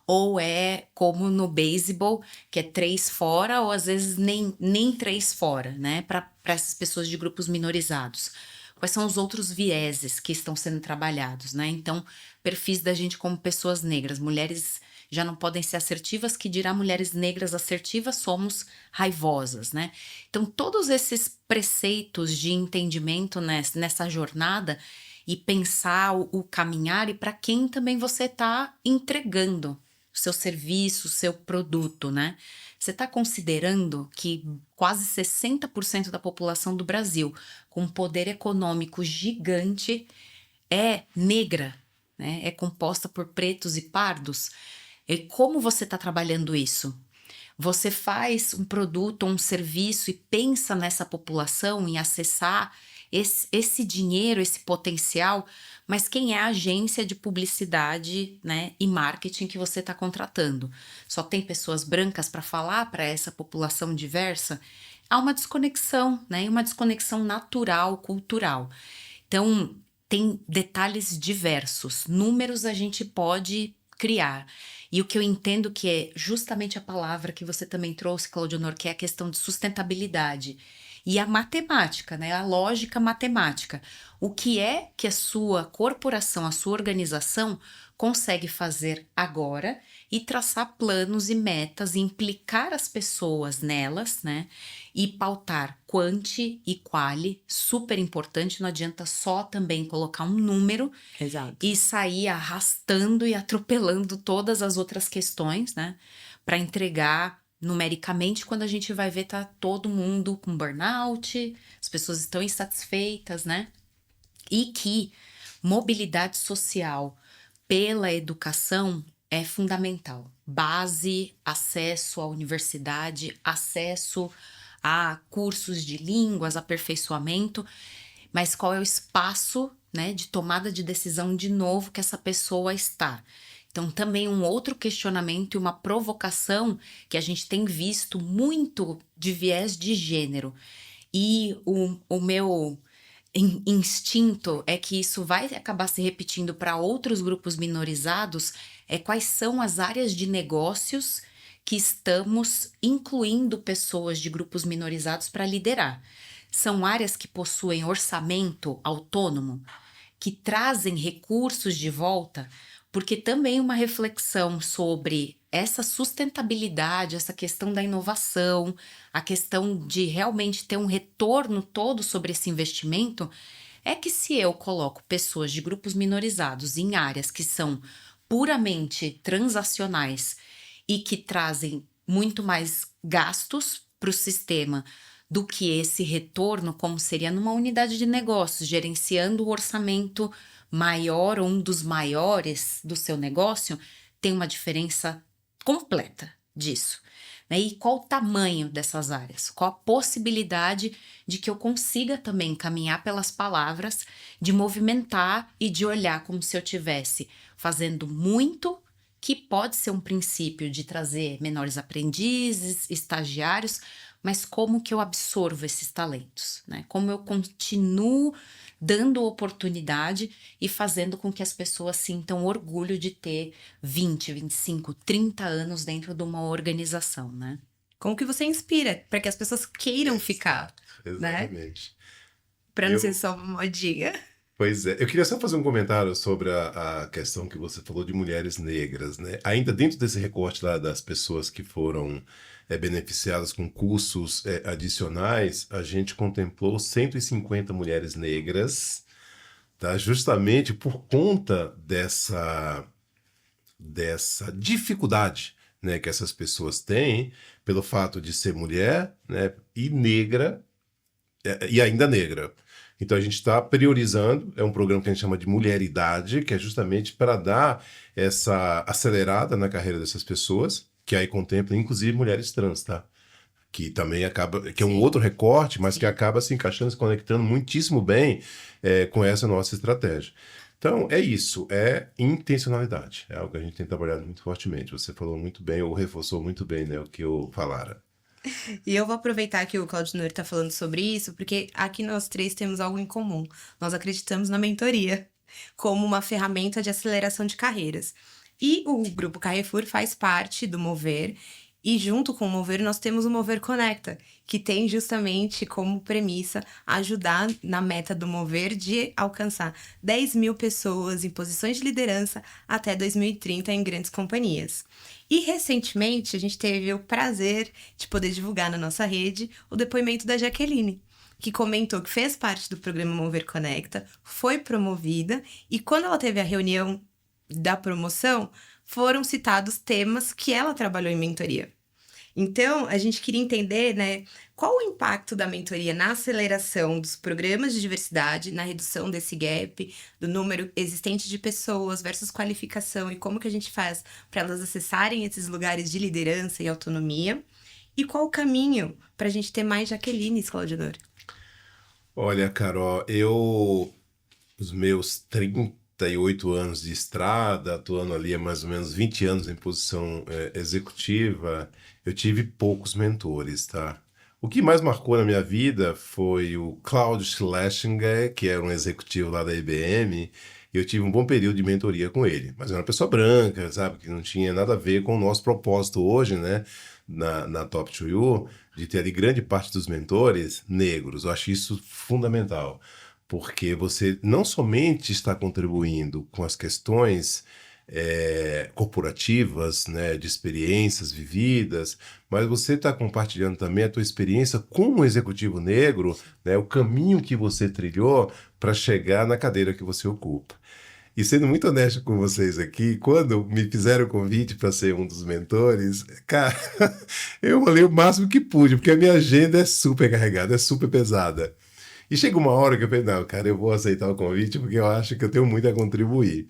Ou é como no beisebol, que é 3 fora ou às vezes nem 3 fora, né? Para essas pessoas de grupos minorizados. Quais são os outros vieses que estão sendo trabalhados, né? Então, perfis da gente como pessoas negras. Mulheres já não podem ser assertivas, que dirá mulheres negras assertivas, somos raivosas, né? Então, todos esses preceitos de entendimento nessa jornada e pensar o caminhar e para quem também você está entregando o seu serviço, o seu produto, né? Você está considerando que quase 60% da população do Brasil, com um poder econômico gigante, é negra, né? É composta por pretos e pardos. E como você está trabalhando isso? Você faz um produto ou um serviço e pensa nessa população em acessar esse dinheiro, esse potencial, mas quem é a agência de publicidade, né, e marketing que você está contratando? Só tem pessoas brancas para falar para essa população diversa? Há uma desconexão, né, uma desconexão natural, cultural. Então, tem detalhes diversos, números a gente pode criar. E o que eu entendo que é justamente a palavra que você também trouxe, Claudionor, que é a questão de sustentabilidade. E a matemática, né? A lógica matemática. O que é que a sua corporação, a sua organização consegue fazer agora e traçar planos e metas, e implicar as pessoas nelas, né? E pautar quanti e quali, super importante, não adianta só também colocar um número. Exato. E sair arrastando e atropelando todas as outras questões, né? Para entregar numericamente, quando a gente vai ver, tá todo mundo com burnout, as pessoas estão insatisfeitas, né? E que mobilidade social pela educação é fundamental. Base, acesso à universidade, acesso a cursos de línguas, aperfeiçoamento, mas qual é o espaço, né, de tomada de decisão de novo que essa pessoa está. Então, também um outro questionamento e uma provocação que a gente tem visto muito de viés de gênero. E o meu instinto é que isso vai acabar se repetindo para outros grupos minorizados, quais são as áreas de negócios que estamos incluindo pessoas de grupos minorizados para liderar. São áreas que possuem orçamento autônomo, que trazem recursos de volta, porque também uma reflexão sobre essa sustentabilidade, essa questão da inovação, a questão de realmente ter um retorno todo sobre esse investimento, é que se eu coloco pessoas de grupos minorizados em áreas que são puramente transacionais e que trazem muito mais gastos para o sistema do que esse retorno, como seria numa unidade de negócios, gerenciando o orçamento maior ou um dos maiores do seu negócio, tem uma diferença completa disso. Né? E qual o tamanho dessas áreas? Qual a possibilidade de que eu consiga também caminhar pelas palavras, de movimentar e de olhar como se eu estivesse fazendo muito que pode ser um princípio de trazer menores aprendizes, estagiários, mas como que eu absorvo esses talentos, né? Como eu continuo dando oportunidade e fazendo com que as pessoas sintam orgulho de ter 20, 25, 30 anos dentro de uma organização, né? Como que você inspira para que as pessoas queiram ficar, né? Exatamente. Para não ser só uma modinha. Pois é, eu queria só fazer um comentário sobre a questão que você falou de mulheres negras, né? Ainda dentro desse recorte lá das pessoas que foram beneficiadas com cursos adicionais, a gente contemplou 150 mulheres negras, tá? Justamente por conta dessa dificuldade, né, que essas pessoas têm pelo fato de ser mulher, né, e negra, e ainda negra. Então a gente está priorizando, é um programa que a gente chama de Mulheridade, que é justamente para dar essa acelerada na carreira dessas pessoas, que aí contempla inclusive mulheres trans, tá? Que também acaba, que é um outro recorte, mas que acaba se encaixando, se conectando muitíssimo bem com essa nossa estratégia. Então é isso, é intencionalidade, é algo que a gente tem trabalhado muito fortemente. Você falou muito bem, ou reforçou muito bem, né, o que eu falara. E eu vou aproveitar que o Claudionor está falando sobre isso, porque aqui nós três temos algo em comum. Nós acreditamos na mentoria como uma ferramenta de aceleração de carreiras. E o Grupo Carrefour faz parte do Mover, e junto com o Mover nós temos o Mover Conecta, que tem justamente como premissa ajudar na meta do Mover de alcançar 10 mil pessoas em posições de liderança até 2030 em grandes companhias. E recentemente a gente teve o prazer de poder divulgar na nossa rede o depoimento da Jaqueline, que comentou que fez parte do programa Mover Conecta, foi promovida e quando ela teve a reunião da promoção, foram citados temas que ela trabalhou em mentoria. Então, a gente queria entender, né, qual o impacto da mentoria na aceleração dos programas de diversidade, na redução desse gap, do número existente de pessoas versus qualificação e como que a gente faz para elas acessarem esses lugares de liderança e autonomia. E qual o caminho para a gente ter mais Jaquelines, Claudionor? Olha, Carol, os meus 38 anos de estrada, atuando ali há mais ou menos 20 anos em posição executiva, eu tive poucos mentores, tá? O que mais marcou na minha vida foi o Claudio Schlesinger, que era um executivo lá da IBM, e eu tive um bom período de mentoria com ele. Mas era uma pessoa branca, sabe? Que não tinha nada a ver com o nosso propósito hoje, né? Na Top 2U, de ter ali grande parte dos mentores negros. Eu acho isso fundamental, porque você não somente está contribuindo com as questões corporativas, né, de experiências vividas, mas você está compartilhando também a tua experiência como executivo negro, né, o caminho que você trilhou para chegar na cadeira que você ocupa. E sendo muito honesto com vocês aqui, quando me fizeram o convite para ser um dos mentores, cara, eu falei o máximo que pude, porque a minha agenda é super carregada, é super pesada. E chega uma hora que eu falei, não, cara, eu vou aceitar o convite porque eu acho que eu tenho muito a contribuir.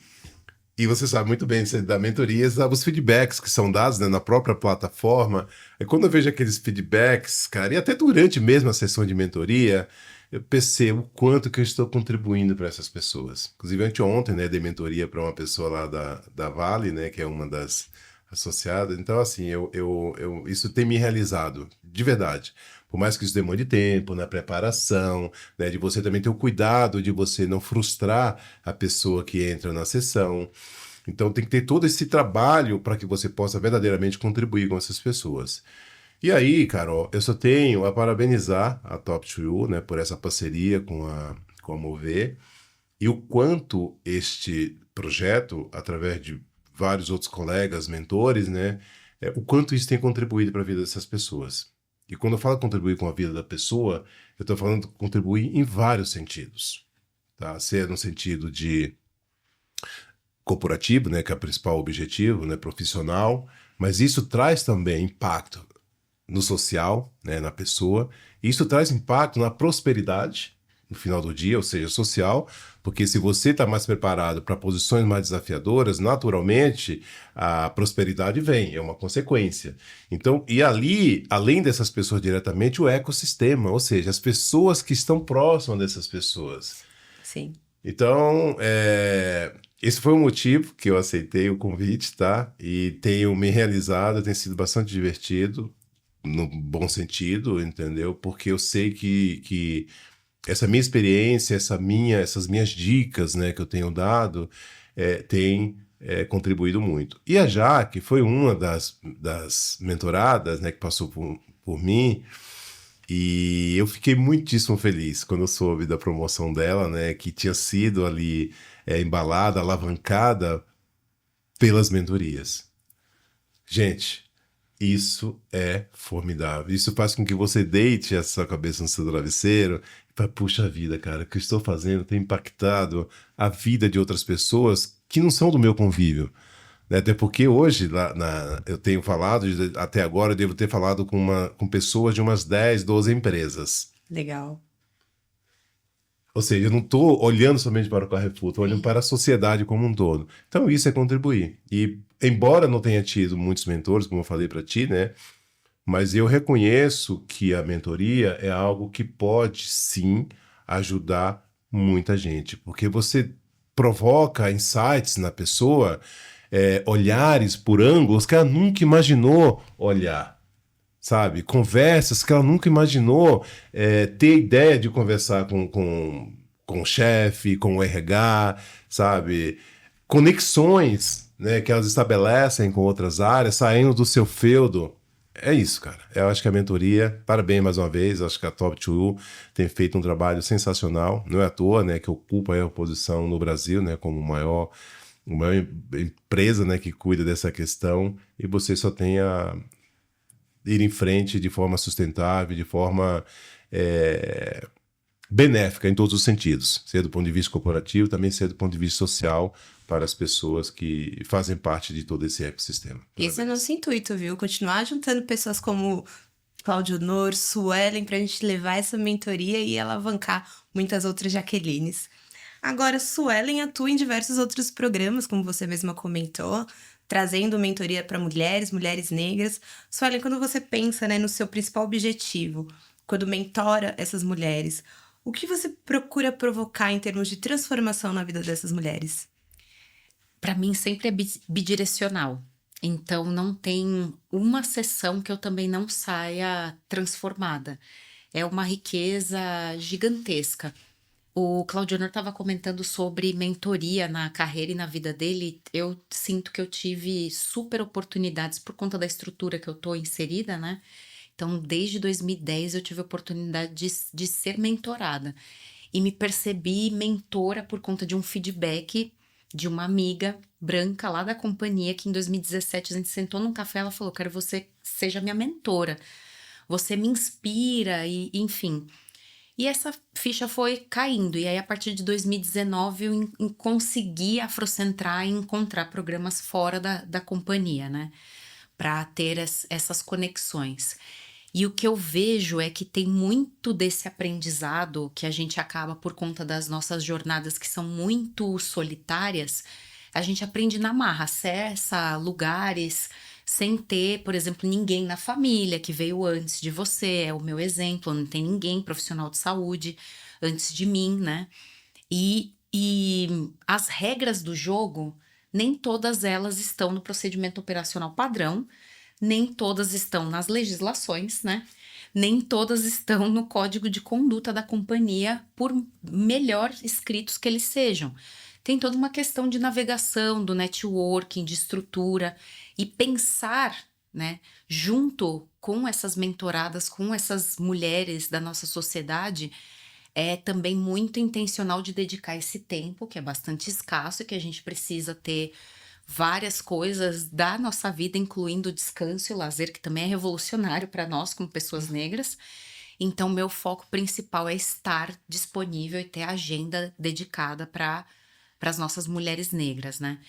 E você sabe muito bem, você dá mentorias, os feedbacks que são dados, né, na própria plataforma. E quando eu vejo aqueles feedbacks, cara, e até durante mesmo a sessão de mentoria, eu percebo o quanto que eu estou contribuindo para essas pessoas. Inclusive, anteontem, né, dei mentoria para uma pessoa lá da Vale, né, que é uma das associadas. Então, assim, isso tem me realizado, de verdade. Por mais que isso demande tempo, na preparação, né, de você também ter o cuidado de você não frustrar a pessoa que entra na sessão. Então tem que ter todo esse trabalho para que você possa verdadeiramente contribuir com essas pessoas. E aí, Carol, eu só tenho a parabenizar a Top 2U, né, por essa parceria com a Mover e o quanto este projeto, através de vários outros colegas, mentores, né, o quanto isso tem contribuído para a vida dessas pessoas. E quando eu falo contribuir com a vida da pessoa, eu estou falando contribuir em vários sentidos. Tá? Seja no sentido de corporativo, né, que é o principal objetivo, né, profissional, mas isso traz também impacto no social, né, na pessoa. Isso traz impacto na prosperidade, no final do dia, ou seja, social, porque se você está mais preparado para posições mais desafiadoras, naturalmente a prosperidade vem, é uma consequência. Então, e ali, além dessas pessoas diretamente, o ecossistema, ou seja, as pessoas que estão próximas dessas pessoas. Sim. Então, esse foi o motivo que eu aceitei o convite, tá? E tenho me realizado, tem sido bastante divertido, no bom sentido, entendeu? Porque eu sei que essa minha experiência, essas minhas dicas, né, que eu tenho dado, tem contribuído muito. E a Jaque foi uma das mentoradas, né, que passou por mim, e eu fiquei muitíssimo feliz quando eu soube da promoção dela, né, que tinha sido ali embalada, alavancada pelas mentorias. Gente, isso é formidável. Isso faz com que você deite a sua cabeça no seu travesseiro e fale, puxa vida, cara, o que eu estou fazendo tem impactado a vida de outras pessoas que não são do meu convívio. Né? Até porque hoje, eu tenho falado, até agora eu devo ter falado com pessoas de umas 10, 12 empresas. Legal. Ou seja, eu não estou olhando somente para o Carrefour, estou olhando para a sociedade como um todo. Então, isso é contribuir. E, embora não tenha tido muitos mentores, como eu falei para ti, né? Mas eu reconheço que a mentoria é algo que pode, sim, ajudar muita gente. Porque você provoca insights na pessoa, olhares por ângulos que ela nunca imaginou olhar. Sabe? Conversas que ela nunca imaginou ter ideia de conversar com o chefe, com o RH, sabe? Conexões, né, que elas estabelecem com outras áreas, saindo do seu feudo. É isso, cara. Eu acho que a mentoria, parabéns mais uma vez, acho que a Top 2 tem feito um trabalho sensacional. Não é à toa, né, que ocupa aí a posição no Brasil, né, como uma empresa, né, que cuida dessa questão, e você só tem a ir em frente de forma sustentável, de forma benéfica em todos os sentidos, seja do ponto de vista corporativo, também seja do ponto de vista social, para as pessoas que fazem parte de todo esse ecossistema. Esse é nosso intuito, viu? Continuar juntando pessoas como Cláudio Honor, Suelen, para a gente levar essa mentoria e alavancar muitas outras Jaquelines. Agora, Suelen atua em diversos outros programas, como você mesma comentou, trazendo mentoria para mulheres, mulheres negras. Suelen, quando você pensa, né, no seu principal objetivo, quando mentora essas mulheres, o que você procura provocar em termos de transformação na vida dessas mulheres? Para mim sempre é bidirecional. Então não tem uma sessão que eu também não saia transformada. É uma riqueza gigantesca. O Claudionor estava comentando sobre mentoria na carreira e na vida dele. Eu sinto que eu tive super oportunidades por conta da estrutura que eu tô inserida, né? Então, desde 2010 eu tive a oportunidade de ser mentorada. E me percebi mentora por conta de um feedback de uma amiga branca lá da companhia, que em 2017 a gente sentou num café, ela falou, quero que você seja minha mentora. Você me inspira e enfim... E essa ficha foi caindo, e aí a partir de 2019 eu consegui afrocentrar e encontrar programas fora da companhia, né? Para ter essas conexões. E o que eu vejo é que tem muito desse aprendizado que a gente acaba por conta das nossas jornadas que são muito solitárias, a gente aprende na marra, acessa lugares sem ter, por exemplo, ninguém na família que veio antes de você, é o meu exemplo, não tem ninguém profissional de saúde antes de mim, né? E as regras do jogo, nem todas elas estão no procedimento operacional padrão, nem todas estão nas legislações, né? Nem todas estão no código de conduta da companhia, por melhor escritos que eles sejam. Tem toda uma questão de navegação, do networking, de estrutura e pensar, né, junto com essas mentoradas, com essas mulheres da nossa sociedade, é também muito intencional de dedicar esse tempo, que é bastante escasso e que a gente precisa ter várias coisas da nossa vida, incluindo o descanso e o lazer, que também é revolucionário para nós como pessoas negras. Então, meu foco principal é estar disponível e ter agenda dedicada para as nossas mulheres negras, né?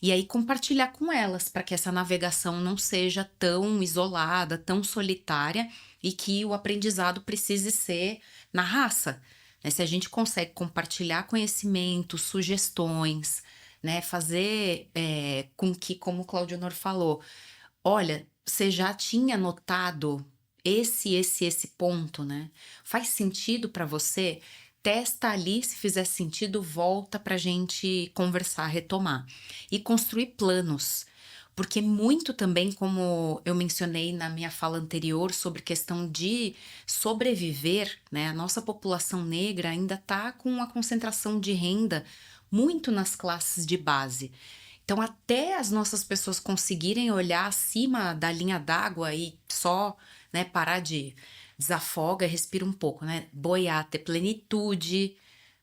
E aí compartilhar com elas, para que essa navegação não seja tão isolada, tão solitária, e que o aprendizado precise ser na raça, né? Se a gente consegue compartilhar conhecimento, sugestões, né? Fazer com que, como o Claudionor falou, olha, você já tinha notado esse ponto, né? Faz sentido para você? testa ali, se fizer sentido, volta pra gente conversar, retomar. E construir planos. Porque muito também, como eu mencionei na minha fala anterior, sobre questão de sobreviver, né? A nossa população negra ainda está com a concentração de renda muito nas classes de base. Então, até as nossas pessoas conseguirem olhar acima da linha d'água e só, né, parar de desafoga, respira um pouco, né? Boiar, ter plenitude,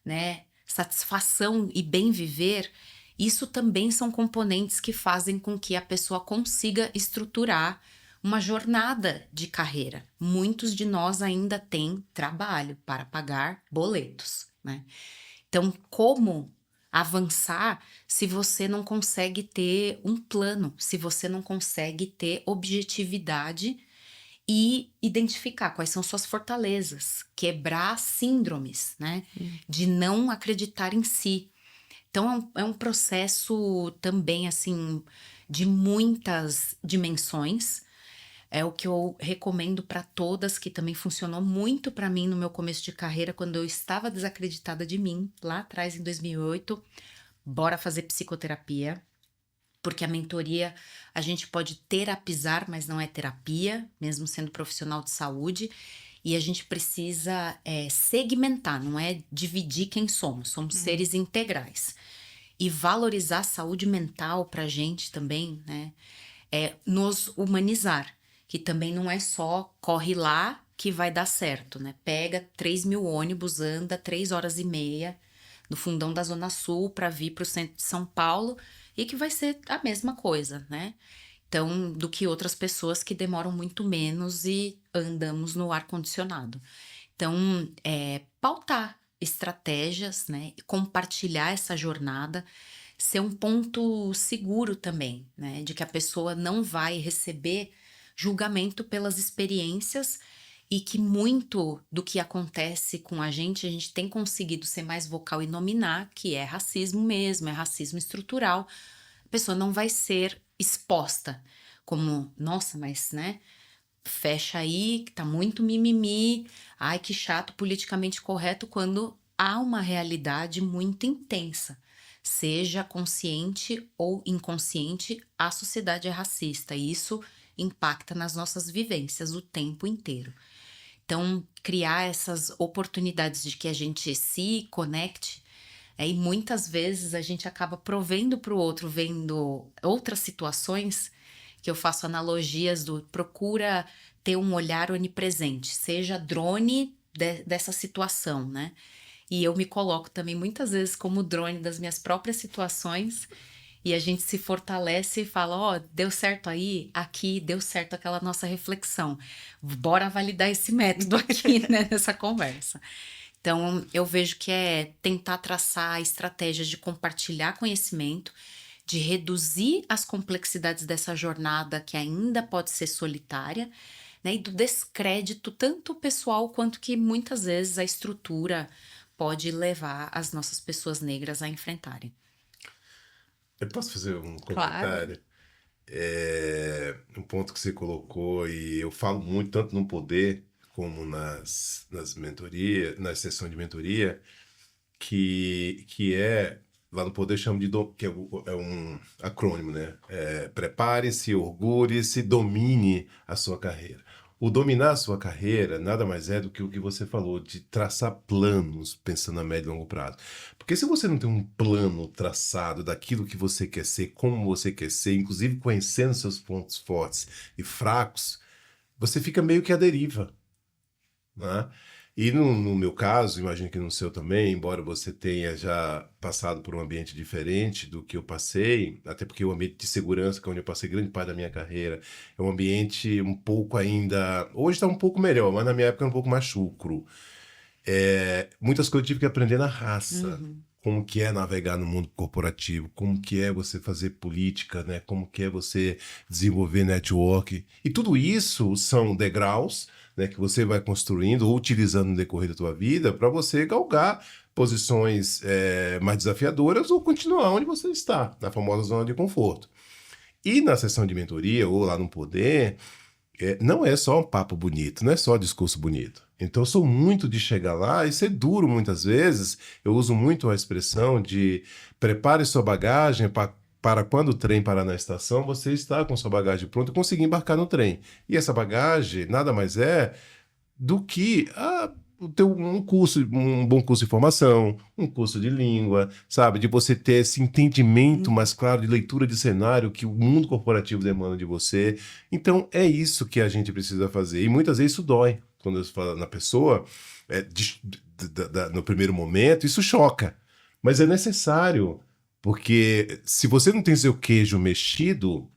né? Satisfação e bem viver. Isso também são componentes que fazem com que a pessoa consiga estruturar uma jornada de carreira. Muitos de nós ainda têm trabalho para pagar boletos, né? Então, como avançar se você não consegue ter um plano, se você não consegue ter objetividade e identificar quais são suas fortalezas, quebrar síndromes, né? De não acreditar em si. Então, é um processo também, assim, de muitas dimensões. É o que eu recomendo para todas, que também funcionou muito para mim no meu começo de carreira, quando eu estava desacreditada de mim, lá atrás, em 2008. Bora fazer psicoterapia, porque a mentoria, a gente pode terapizar, mas não é terapia, mesmo sendo profissional de saúde. E a gente precisa segmentar, não é dividir quem somos. Somos seres integrais. E valorizar a saúde mental pra gente também, né? É nos humanizar. Que também não é só corre lá que vai dar certo, né? Pega 3.000 ônibus, anda 3 horas e meia no fundão da Zona Sul para vir pro centro de São Paulo e que vai ser a mesma coisa, né? Então, do que outras pessoas que demoram muito menos e andamos no ar-condicionado. Então, pautar estratégias, né? Compartilhar essa jornada, ser um ponto seguro também, né? De que a pessoa não vai receber julgamento pelas experiências e que muito do que acontece com a gente tem conseguido ser mais vocal e nominar, que é racismo mesmo, é racismo estrutural. A pessoa não vai ser exposta como, nossa, mas, né, fecha aí, que tá muito mimimi, ai, que chato, politicamente correto, quando há uma realidade muito intensa. Seja consciente ou inconsciente, a sociedade é racista e isso impacta nas nossas vivências o tempo inteiro. Então, criar essas oportunidades de que a gente se conecte, e muitas vezes a gente acaba provendo para o outro, vendo outras situações, que eu faço analogias do procura ter um olhar onipresente, seja drone dessa situação, né? E eu me coloco também muitas vezes como drone das minhas próprias situações e a gente se fortalece e fala, ó, deu certo aí, aqui, deu certo aquela nossa reflexão. Bora validar esse método aqui, né, nessa conversa. Então, eu vejo que é tentar traçar estratégias de compartilhar conhecimento, de reduzir as complexidades dessa jornada que ainda pode ser solitária, né, e do descrédito tanto pessoal quanto que muitas vezes a estrutura pode levar as nossas pessoas negras a enfrentarem. Eu posso fazer um Claro. comentário? Um ponto que você colocou, e eu falo muito, tanto no poder como nas mentorias, nas sessões de mentoria, que é, lá no poder chama de, que é um acrônimo, né? Prepare-se, orgulhe-se, domine a sua carreira. O dominar a sua carreira nada mais é do que o que você falou, de traçar planos pensando a médio e longo prazo. Porque se você não tem um plano traçado daquilo que você quer ser, como você quer ser, inclusive conhecendo seus pontos fortes e fracos, você fica meio que à deriva, né? E no meu caso, imagino que no seu também, embora você tenha já passado por um ambiente diferente do que eu passei, até porque o ambiente de segurança, que é onde eu passei grande parte da minha carreira, é um ambiente um pouco ainda... Hoje está um pouco melhor, mas na minha época era um pouco mais chucro. Muitas coisas eu tive que aprender na raça. Como que é navegar no mundo corporativo, como que é você fazer política, né? Como que é você desenvolver network. E tudo isso são degraus, né, que você vai construindo ou utilizando no decorrer da tua vida para você galgar posições mais desafiadoras ou continuar onde você está, na famosa zona de conforto. E na sessão de mentoria ou lá no poder, não é só um papo bonito, não é só discurso bonito. Então, eu sou muito de chegar lá e ser duro muitas vezes. Eu uso muito a expressão de prepare sua bagagem para quando o trem parar na estação, você está com sua bagagem pronta e conseguir embarcar no trem. E essa bagagem nada mais é do que um curso, um bom curso de formação, um curso de língua, sabe? De você ter esse entendimento mais claro de leitura de cenário que o mundo corporativo demanda de você. Então, é isso que a gente precisa fazer. E muitas vezes isso dói. Quando eu falo na pessoa, no primeiro momento, isso choca. Mas é necessário, porque se você não tem seu queijo mexido,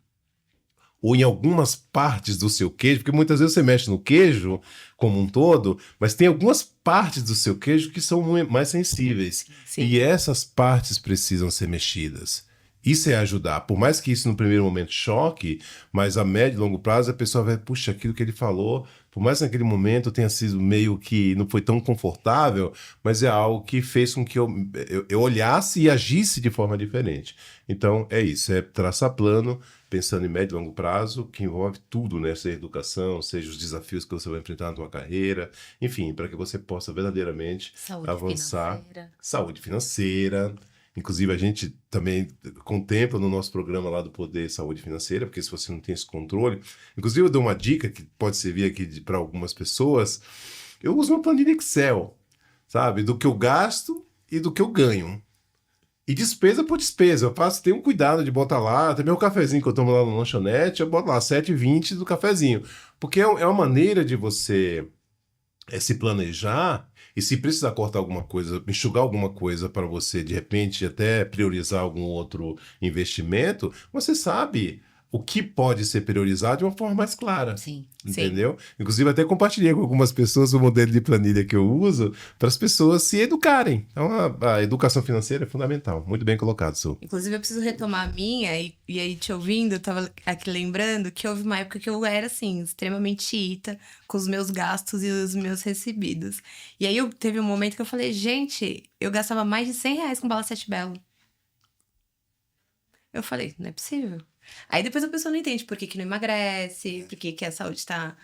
ou em algumas partes do seu queijo, porque muitas vezes você mexe no queijo como um todo, mas tem algumas partes do seu queijo que são mais sensíveis. Sim. E essas partes precisam ser mexidas. Isso é ajudar. Por mais que isso no primeiro momento choque, mas a médio e longo prazo a pessoa vai, puxa, aquilo que ele falou, por mais que naquele momento tenha sido meio que não foi tão confortável, mas é algo que fez com que eu olhasse e agisse de forma diferente. Então é isso, é traçar plano, pensando em médio e longo prazo, que envolve tudo, né? Seja educação, seja os desafios que você vai enfrentar na sua carreira, enfim, para que você possa verdadeiramente Saúde avançar. financeira. Saúde financeira. Inclusive, a gente também contempla no nosso programa lá do Poder Saúde Financeira, porque se você não tem esse controle... Inclusive, eu dou uma dica que pode servir aqui para algumas pessoas. Eu uso uma planilha Excel, sabe? Do que eu gasto e do que eu ganho. E despesa por despesa. Tenho um cuidado de botar lá, até meu cafezinho que eu tomo lá no lanchonete, eu boto lá 7,20 do cafezinho. Porque é uma maneira de você se planejar e se precisar cortar alguma coisa, enxugar alguma coisa para você, de repente, até priorizar algum outro investimento, você sabe o que pode ser priorizado de uma forma mais clara. Sim. Entendeu? Inclusive, até compartilhei com algumas pessoas o modelo de planilha que eu uso para as pessoas se educarem. Então, a educação financeira é fundamental. Muito bem colocado, Su. Inclusive, eu preciso retomar a minha, e aí te ouvindo, eu tava aqui lembrando que houve uma época que eu era, assim, extremamente xiita com os meus gastos e os meus recebidos. E aí, teve um momento que eu falei, gente, eu gastava mais de R$ 100 com bala Sete Belo. Eu falei, não é possível. Aí depois a pessoa não entende por que não emagrece, por que a saúde tá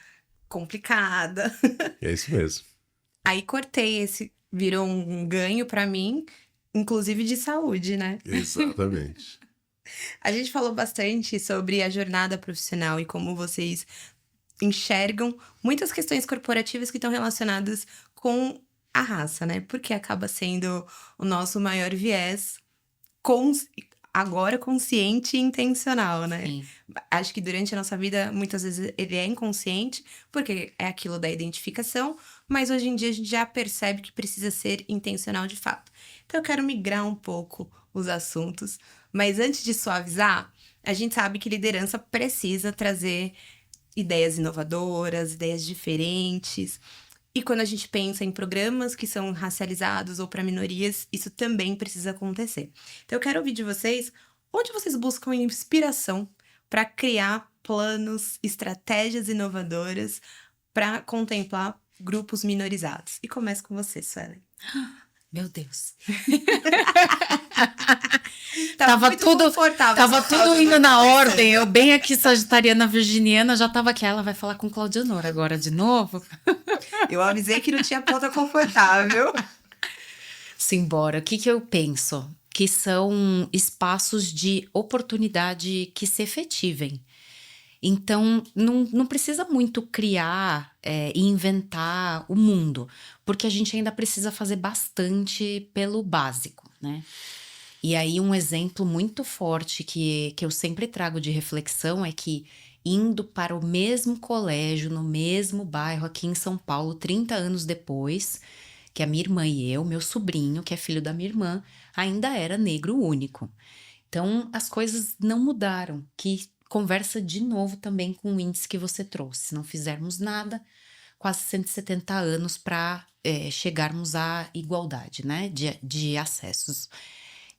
complicada. É isso mesmo. Aí cortei virou um ganho pra mim, inclusive de saúde, né? Exatamente. A gente falou bastante sobre a jornada profissional e como vocês enxergam muitas questões corporativas que estão relacionadas com a raça, né? Porque acaba sendo o nosso maior viés, agora consciente e intencional, né? Sim. Acho que durante a nossa vida, muitas vezes ele é inconsciente, porque é aquilo da identificação, mas hoje em dia a gente já percebe que precisa ser intencional de fato. Então eu quero migrar um pouco os assuntos, mas antes de suavizar, a gente sabe que liderança precisa trazer ideias inovadoras, ideias diferentes. E quando a gente pensa em programas que são racializados ou para minorias, isso também precisa acontecer. Então eu quero ouvir de vocês, onde vocês buscam inspiração para criar planos, estratégias inovadoras para contemplar grupos minorizados. E começo com você, Suelen. Meu Deus. Tava Tava tudo indo na ordem. Eu bem aqui, sagitariana virginiana, já tava aqui. Ela vai falar com Claudionor agora de novo. Eu avisei que não tinha ponta confortável. Simbora. O que eu penso? Que são espaços de oportunidade que se efetivem. Então, não precisa muito criar e inventar o mundo, porque a gente ainda precisa fazer bastante pelo básico, né? E aí, um exemplo muito forte que eu sempre trago de reflexão é que indo para o mesmo colégio, no mesmo bairro aqui em São Paulo, 30 anos depois, que a minha irmã e eu, meu sobrinho, que é filho da minha irmã, ainda era negro único. Então, as coisas não mudaram, que conversa de novo também com o índice que você trouxe. Se não fizermos nada, quase 170 anos para chegarmos à igualdade, né, de acessos.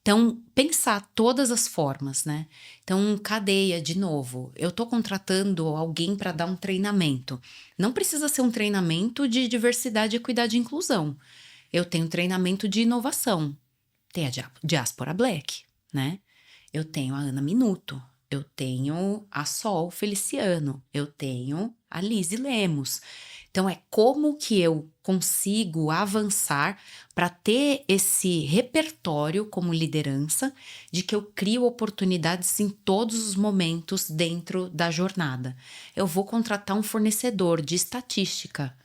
Então, pensar todas as formas, né? Então, cadeia, de novo. Eu tô contratando alguém para dar um treinamento. Não precisa ser um treinamento de diversidade, equidade e inclusão. Eu tenho treinamento de inovação. Tem a Diaspora Black, né? Eu tenho a Ana Minuto. Eu tenho a Sol Feliciano. Eu tenho a Lizzie Lemos. Então, é como que eu consigo avançar para ter esse repertório como liderança de que eu crio oportunidades em todos os momentos dentro da jornada. Eu vou contratar um fornecedor de estatística.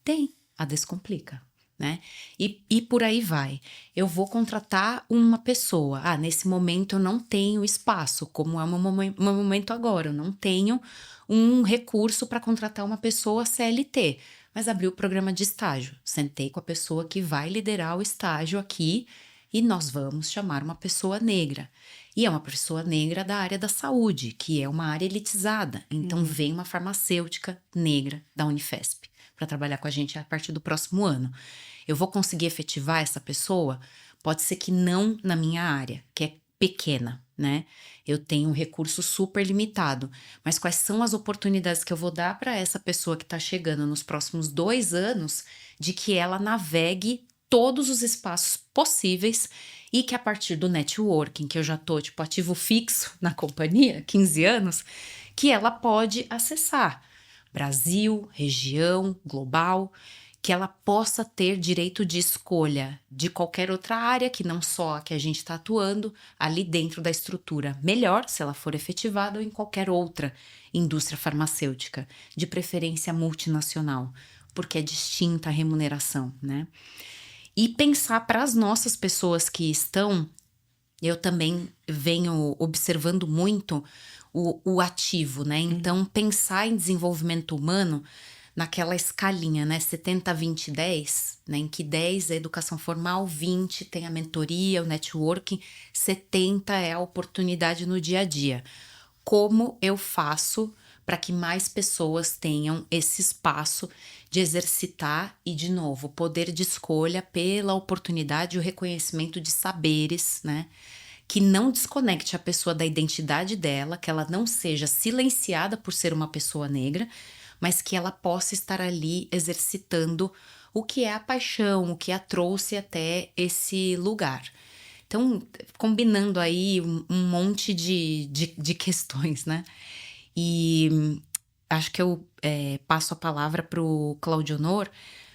Tem, a Descomplica, né? E por aí vai. Eu vou contratar uma pessoa. Ah, nesse momento eu não tenho espaço, como é o meu momento agora. Eu não tenho um recurso para contratar uma pessoa CLT, mas abri o programa de estágio. Sentei com a pessoa que vai liderar o estágio aqui e nós vamos chamar uma pessoa negra. E é uma pessoa negra da área da saúde, que é uma área elitizada. Então vem uma farmacêutica negra da Unifesp para trabalhar com a gente a partir do próximo ano. Eu vou conseguir efetivar essa pessoa? Pode ser que não na minha área, que é pequena, né? Eu tenho um recurso super limitado, mas quais são as oportunidades que eu vou dar para essa pessoa que está chegando nos próximos 2 anos de que ela navegue todos os espaços possíveis e que a partir do networking, que eu já tô tipo ativo fixo na companhia, 15 anos, que ela pode acessar Brasil, região, global, que ela possa ter direito de escolha de qualquer outra área, que não só a que a gente está atuando, ali dentro da estrutura melhor, se ela for efetivada, ou em qualquer outra indústria farmacêutica, de preferência multinacional, porque é distinta a remuneração, né? E pensar para as nossas pessoas que estão, eu também venho observando muito o ativo, né? Então, pensar em desenvolvimento humano naquela escalinha, né? 70, 20, 10, né? Em que 10 é a educação formal, 20 tem a mentoria, o networking, 70 é a oportunidade no dia a dia. Como eu faço para que mais pessoas tenham esse espaço de exercitar e, de novo, poder de escolha pela oportunidade e o reconhecimento de saberes, né? Que não desconecte a pessoa da identidade dela, que ela não seja silenciada por ser uma pessoa negra, mas que ela possa estar ali exercitando o que é a paixão, o que a trouxe até esse lugar. Então, combinando aí um monte de questões, né? E acho que eu passo a palavra para o Claudionor,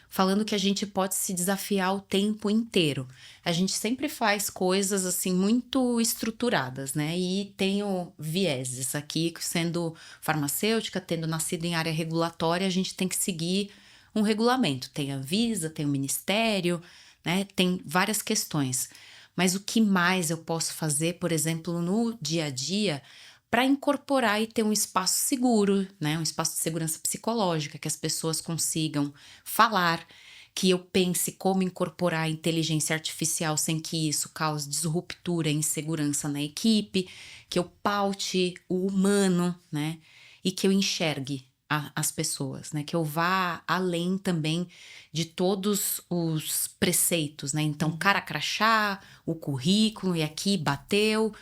falando que a gente pode se desafiar o tempo inteiro. A gente sempre faz coisas assim muito estruturadas, né? E tenho vieses aqui, sendo farmacêutica, tendo nascido em área regulatória, a gente tem que seguir um regulamento. Tem a Anvisa, tem o Ministério, né? Tem várias questões. Mas o que mais eu posso fazer, por exemplo, no dia a dia, para incorporar e ter um espaço seguro, né? Um espaço de segurança psicológica, que as pessoas consigam falar, que eu pense como incorporar a inteligência artificial sem que isso cause disruptura e insegurança na equipe, que eu paute o humano, né? E que eu enxergue as pessoas, né? Que eu vá além também de todos os preceitos, né? Então, cara crachá, o currículo, e aqui bateu.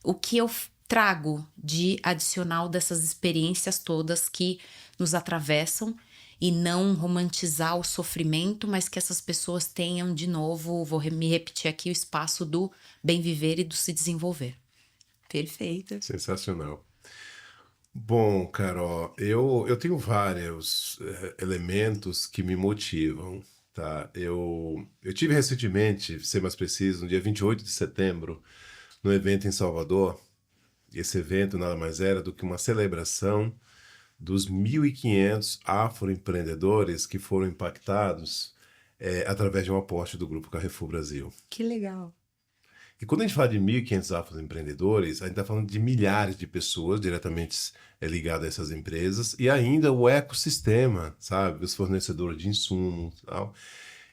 O que eu trago de adicional dessas experiências todas que nos atravessam e não romantizar o sofrimento, mas que essas pessoas tenham de novo, vou me repetir aqui, o espaço do bem viver e do se desenvolver. Perfeito. Sensacional. Bom, Carol, eu tenho vários elementos que me motivam, tá? Eu tive recentemente, ser mais preciso, no dia 28 de setembro, no evento em Salvador. Esse evento nada mais era do que uma celebração dos 1.500 afroempreendedores que foram impactados através de um aporte do Grupo Carrefour Brasil. Que legal. E quando a gente fala de 1.500 afroempreendedores, a gente está falando de milhares de pessoas diretamente ligadas a essas empresas e ainda o ecossistema, sabe? Os fornecedores de insumos e tal.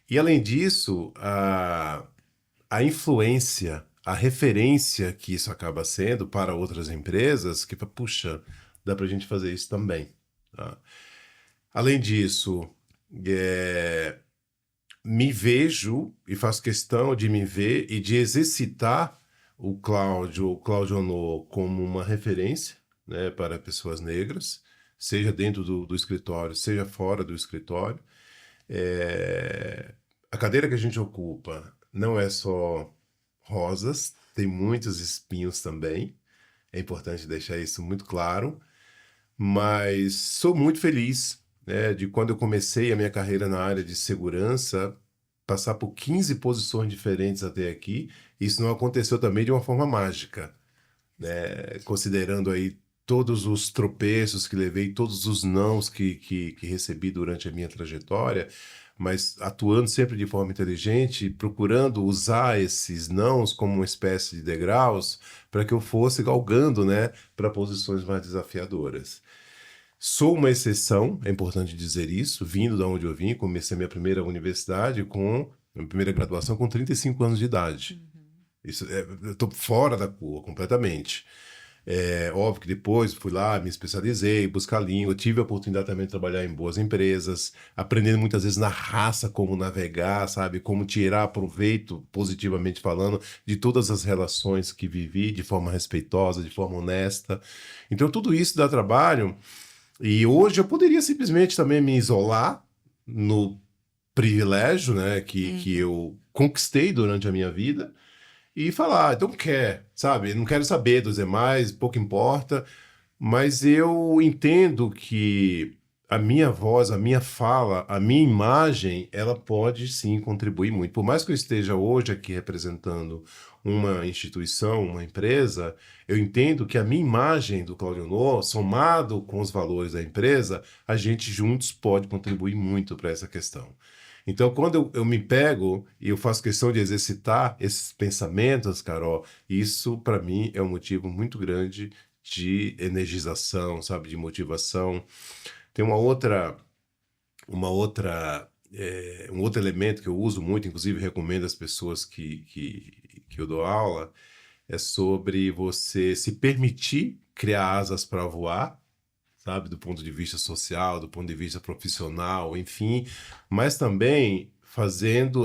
E além disso, a influência, a referência que isso acaba sendo para outras empresas, que, puxa, dá para a gente fazer isso também. Tá? Além disso, me vejo e faço questão de me ver e de exercitar o Claudionor como uma referência, né, para pessoas negras, seja dentro do escritório, seja fora do escritório. A cadeira que a gente ocupa não é só rosas, tem muitos espinhos também. É importante deixar isso muito claro. mas sou muito feliz, né, de quando eu comecei a minha carreira na área de segurança, passar por 15 posições diferentes até aqui. Isso não aconteceu também de uma forma mágica, né? Considerando aí todos os tropeços que levei, todos os nãos que recebi durante a minha trajetória, mas atuando sempre de forma inteligente, procurando usar esses nãos como uma espécie de degraus para que eu fosse galgando, né, para posições mais desafiadoras. Sou uma exceção, é importante dizer isso, vindo da onde eu vim, comecei minha primeira universidade minha primeira graduação com 35 anos de idade. Eu estou fora da curva completamente. É óbvio que depois fui lá, me especializei, buscar língua, tive a oportunidade também de trabalhar em boas empresas, aprendendo muitas vezes na raça como navegar, sabe, como tirar proveito, positivamente falando, de todas as relações que vivi de forma respeitosa, de forma honesta. Então tudo isso dá trabalho e hoje eu poderia simplesmente também me isolar no privilégio, né, que eu conquistei durante a minha vida, e falar, don't care, sabe? Não quero saber dos demais, pouco importa, mas eu entendo que a minha voz, a minha fala, a minha imagem, ela pode sim contribuir muito. Por mais que eu esteja hoje aqui representando uma instituição, uma empresa, eu entendo que a minha imagem do Claudionor, somado com os valores da empresa, a gente juntos pode contribuir muito para essa questão. Então, quando eu me pego e eu faço questão de exercitar esses pensamentos, Carol, isso para mim é um motivo muito grande de energização, sabe, de motivação. Tem um outro elemento que eu uso muito, inclusive recomendo às pessoas que eu dou aula, é sobre você se permitir criar asas para voar, sabe, do ponto de vista social, do ponto de vista profissional, enfim, mas também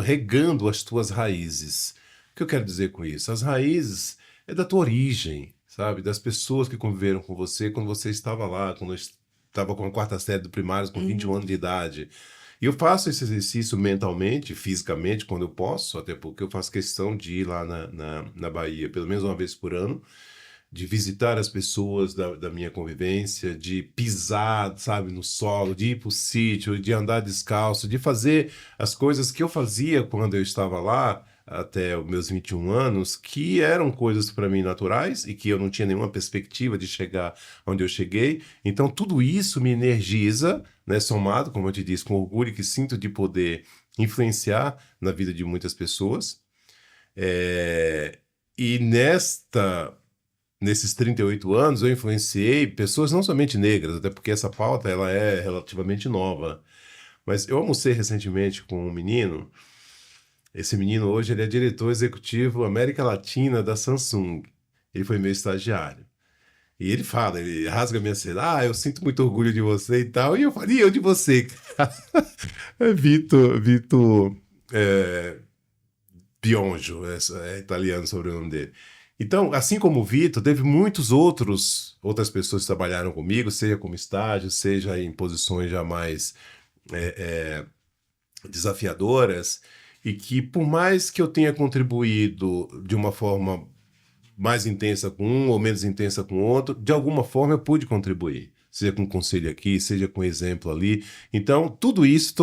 regando as tuas raízes. O que eu quero dizer com isso? As raízes é da tua origem, sabe, das pessoas que conviveram com você quando você estava lá, quando eu estava com a quarta série do primário, com 21 anos de idade. E eu faço esse exercício mentalmente, fisicamente, quando eu posso, até porque eu faço questão de ir lá na Bahia, pelo menos uma vez por ano, de visitar as pessoas da minha convivência, de pisar, sabe, no solo, de ir para o sítio, de andar descalço, de fazer as coisas que eu fazia quando eu estava lá, até os meus 21 anos, que eram coisas para mim naturais e que eu não tinha nenhuma perspectiva de chegar onde eu cheguei. Então, tudo isso me energiza, né, somado, como eu te disse, com orgulho que sinto de poder influenciar na vida de muitas pessoas. E nesses 38 anos, eu influenciei pessoas não somente negras, até porque essa pauta ela é relativamente nova. Mas eu almocei recentemente com um menino. Esse menino hoje ele é diretor executivo América Latina da Samsung. Ele foi meu estagiário. E ele fala, ele rasga a minha seda, eu sinto muito orgulho de você e tal. E eu falei, e eu de você? É Vitor Bionjo, é italiano sobre o nome dele. Então, assim como o Vitor, teve outras pessoas que trabalharam comigo, seja como estágio, seja em posições já mais desafiadoras, e que por mais que eu tenha contribuído de uma forma mais intensa com um ou menos intensa com outro, de alguma forma eu pude contribuir, seja com conselho aqui, seja com exemplo ali. Então, tudo isso,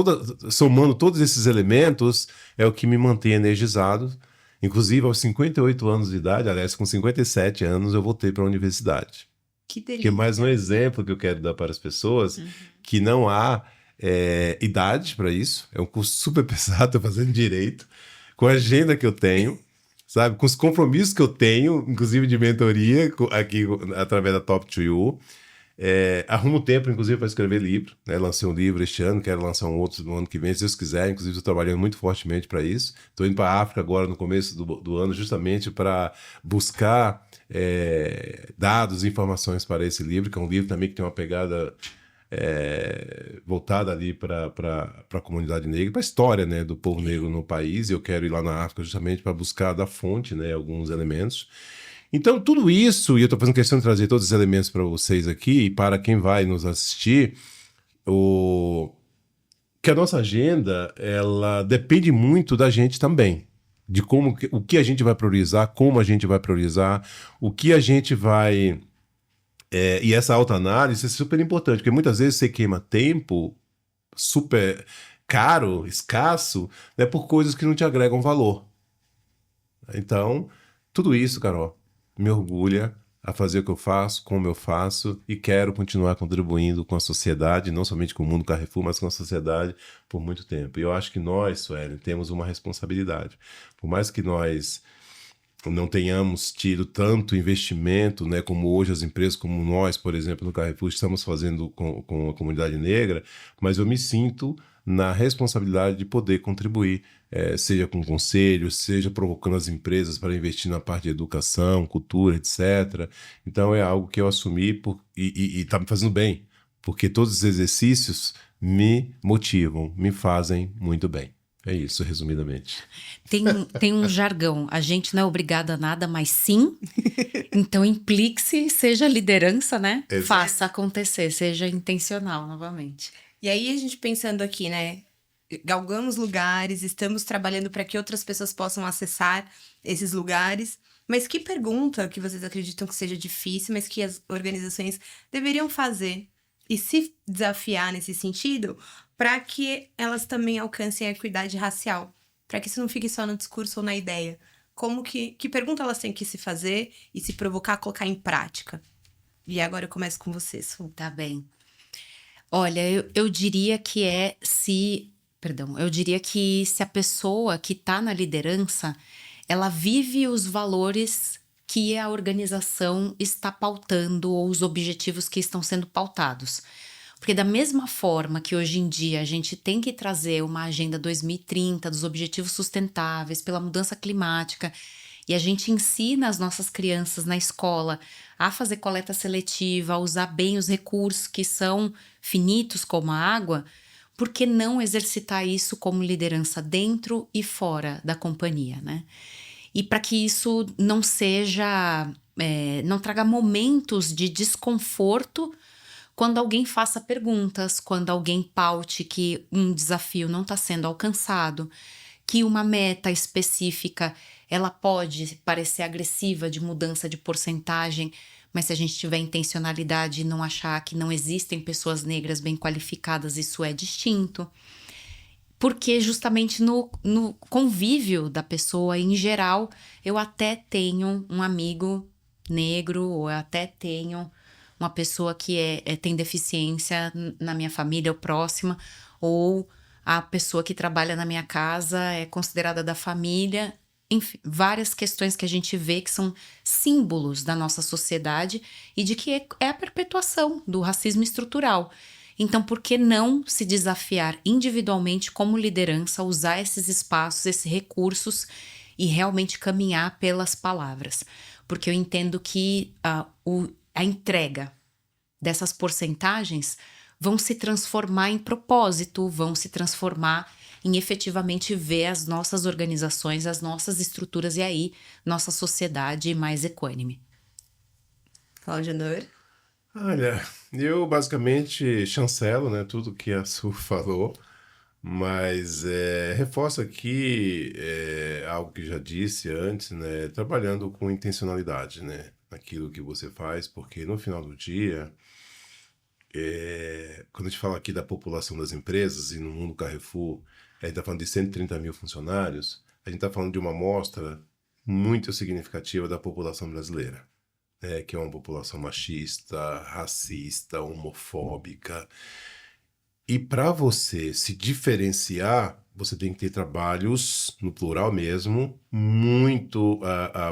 somando todos esses elementos, é o que me mantém energizado. Inclusive, aos 58 anos de idade, aliás, com 57 anos, eu voltei para a universidade. Que delícia. Que é mais um exemplo que eu quero dar para as pessoas, que não há idade para isso. É um curso super pesado, estou fazendo direito, com a agenda que eu tenho, sabe, com os compromissos que eu tenho, inclusive de mentoria, aqui através da Top to You. Arrumo tempo, inclusive, para escrever livro, né? Lancei um livro este ano, quero lançar um outro no ano que vem, se Deus quiser. Inclusive, estou trabalhando muito fortemente para isso. Estou indo para a África agora, no começo do ano, justamente para buscar dados e informações para esse livro, que é um livro também que tem uma pegada voltada ali para a comunidade negra, para a história, né, do povo negro no país. Eu quero ir lá na África justamente para buscar da fonte, né, alguns elementos. Então, tudo isso, e eu estou fazendo questão de trazer todos os elementos para vocês aqui, e para quem vai nos assistir, que a nossa agenda, ela depende muito da gente também, de o que a gente vai priorizar, como a gente vai priorizar, o que a gente vai E essa autoanálise é super importante, porque muitas vezes você queima tempo super caro, escasso, né, por coisas que não te agregam valor. Então, tudo isso, Carol, me orgulha a fazer o que eu faço, como eu faço, e quero continuar contribuindo com a sociedade, não somente com o mundo Carrefour, mas com a sociedade por muito tempo. E eu acho que nós, Sueli, temos uma responsabilidade. Por mais que nós não tenhamos tido tanto investimento, né, como hoje as empresas como nós, por exemplo, no Carrefour, estamos fazendo com a comunidade negra, mas eu me sinto na responsabilidade de poder contribuir, seja com conselhos, seja provocando as empresas para investir na parte de educação, cultura, etc. Então é algo que eu assumi e está me fazendo bem, porque todos os exercícios me motivam, me fazem muito bem. É isso, resumidamente. Tem um jargão, a gente não é obrigada a nada, mas sim. Então implique-se, seja liderança, né? Exato. Faça acontecer, seja intencional novamente. E aí a gente pensando aqui, né? Galgamos lugares, estamos trabalhando para que outras pessoas possam acessar esses lugares. Mas que pergunta que vocês acreditam que seja difícil, mas que as organizações deveriam fazer e se desafiar nesse sentido para que elas também alcancem a equidade racial? Para que isso não fique só no discurso ou na ideia. Que pergunta elas têm que se fazer e se provocar a colocar em prática? E agora eu começo com vocês, Su. Tá bem. Olha, eu diria que eu diria que se a pessoa que está na liderança, ela vive os valores que a organização está pautando ou os objetivos que estão sendo pautados. Porque da mesma forma que hoje em dia a gente tem que trazer uma agenda 2030 dos objetivos sustentáveis pela mudança climática, e a gente ensina as nossas crianças na escola a fazer coleta seletiva, a usar bem os recursos que são finitos como a água, por que não exercitar isso como liderança dentro e fora da companhia, né? E para que isso não seja, não traga momentos de desconforto quando alguém faça perguntas, quando alguém paute que um desafio não está sendo alcançado, que uma meta específica ela pode parecer agressiva de mudança de porcentagem, mas se a gente tiver intencionalidade e não achar que não existem pessoas negras bem qualificadas, isso é distinto. Porque justamente no convívio da pessoa em geral, eu até tenho um amigo negro, ou eu até tenho uma pessoa que tem deficiência na minha família ou próxima, ou a pessoa que trabalha na minha casa é considerada da família. Enfim, várias questões que a gente vê que são símbolos da nossa sociedade e de que é a perpetuação do racismo estrutural. Então, por que não se desafiar individualmente como liderança, usar esses espaços, esses recursos e realmente caminhar pelas palavras? Porque eu entendo que a entrega dessas porcentagens vão se transformar em propósito, vão se transformar em efetivamente ver as nossas organizações, as nossas estruturas e aí nossa sociedade mais equânime. Cláudia Nor. Olha, eu basicamente chancelo, né, tudo que a Su falou, mas reforço aqui algo que já disse antes, né, trabalhando com intencionalidade, né, naquilo que você faz, porque no final do dia, quando a gente fala aqui da população das empresas e no mundo Carrefour, a gente está falando de 130 mil funcionários, a gente está falando de uma amostra muito significativa da população brasileira, que é uma população machista, racista, homofóbica. E para você se diferenciar, você tem que ter trabalhos, no plural mesmo, muito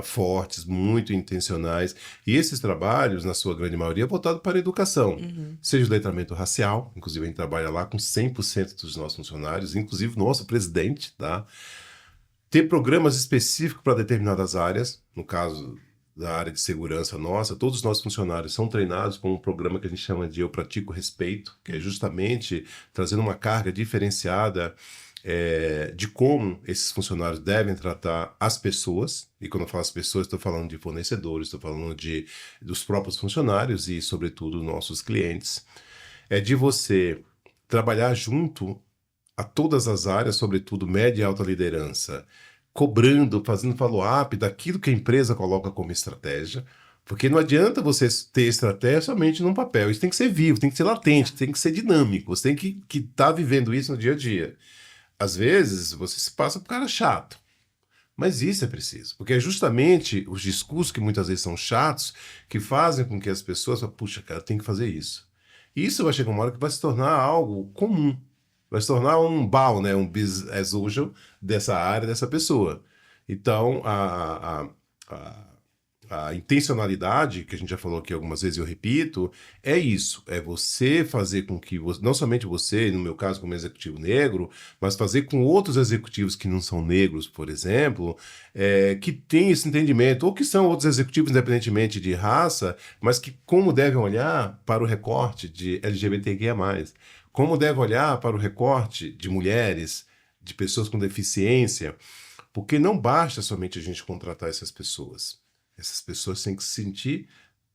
fortes, muito intencionais. E esses trabalhos, na sua grande maioria, voltados para a educação. Seja o letramento racial, inclusive a gente trabalha lá com 100% dos nossos funcionários, inclusive o nosso presidente, tá? Ter programas específicos para determinadas áreas, no caso da área de segurança nossa, todos os nossos funcionários são treinados com um programa que a gente chama de Eu Pratico Respeito, que é justamente trazendo uma carga diferenciada de como esses funcionários devem tratar as pessoas. E quando eu falo as pessoas, estou falando de fornecedores, estou falando dos próprios funcionários e, sobretudo, nossos clientes. É de você trabalhar junto a todas as áreas, sobretudo média e alta liderança, cobrando, fazendo follow-up daquilo que a empresa coloca como estratégia, Porque não adianta você ter estratégia somente num papel. Isso tem que ser vivo, tem que ser latente, tem que ser dinâmico. Você tem que estar vivendo isso no dia a dia. Às vezes, você se passa por cara chato. Mas isso é preciso. Porque é justamente os discursos que muitas vezes são chatos que fazem com que as pessoas falem, puxa, cara, tem que fazer isso. E isso vai chegar uma hora que vai se tornar algo comum. Vai se tornar um BAU, né? Um business as usual dessa área, dessa pessoa. Então, a intencionalidade, que a gente já falou aqui algumas vezes e eu repito, é isso. É você fazer com que, não somente você, no meu caso como executivo negro, mas fazer com outros executivos que não são negros, por exemplo, que tenham esse entendimento, ou que são outros executivos independentemente de raça, mas que como devem olhar para o recorte de LGBTQIA+, como devem olhar para o recorte de mulheres, de pessoas com deficiência, porque não basta somente a gente contratar essas pessoas. Essas pessoas têm que se sentir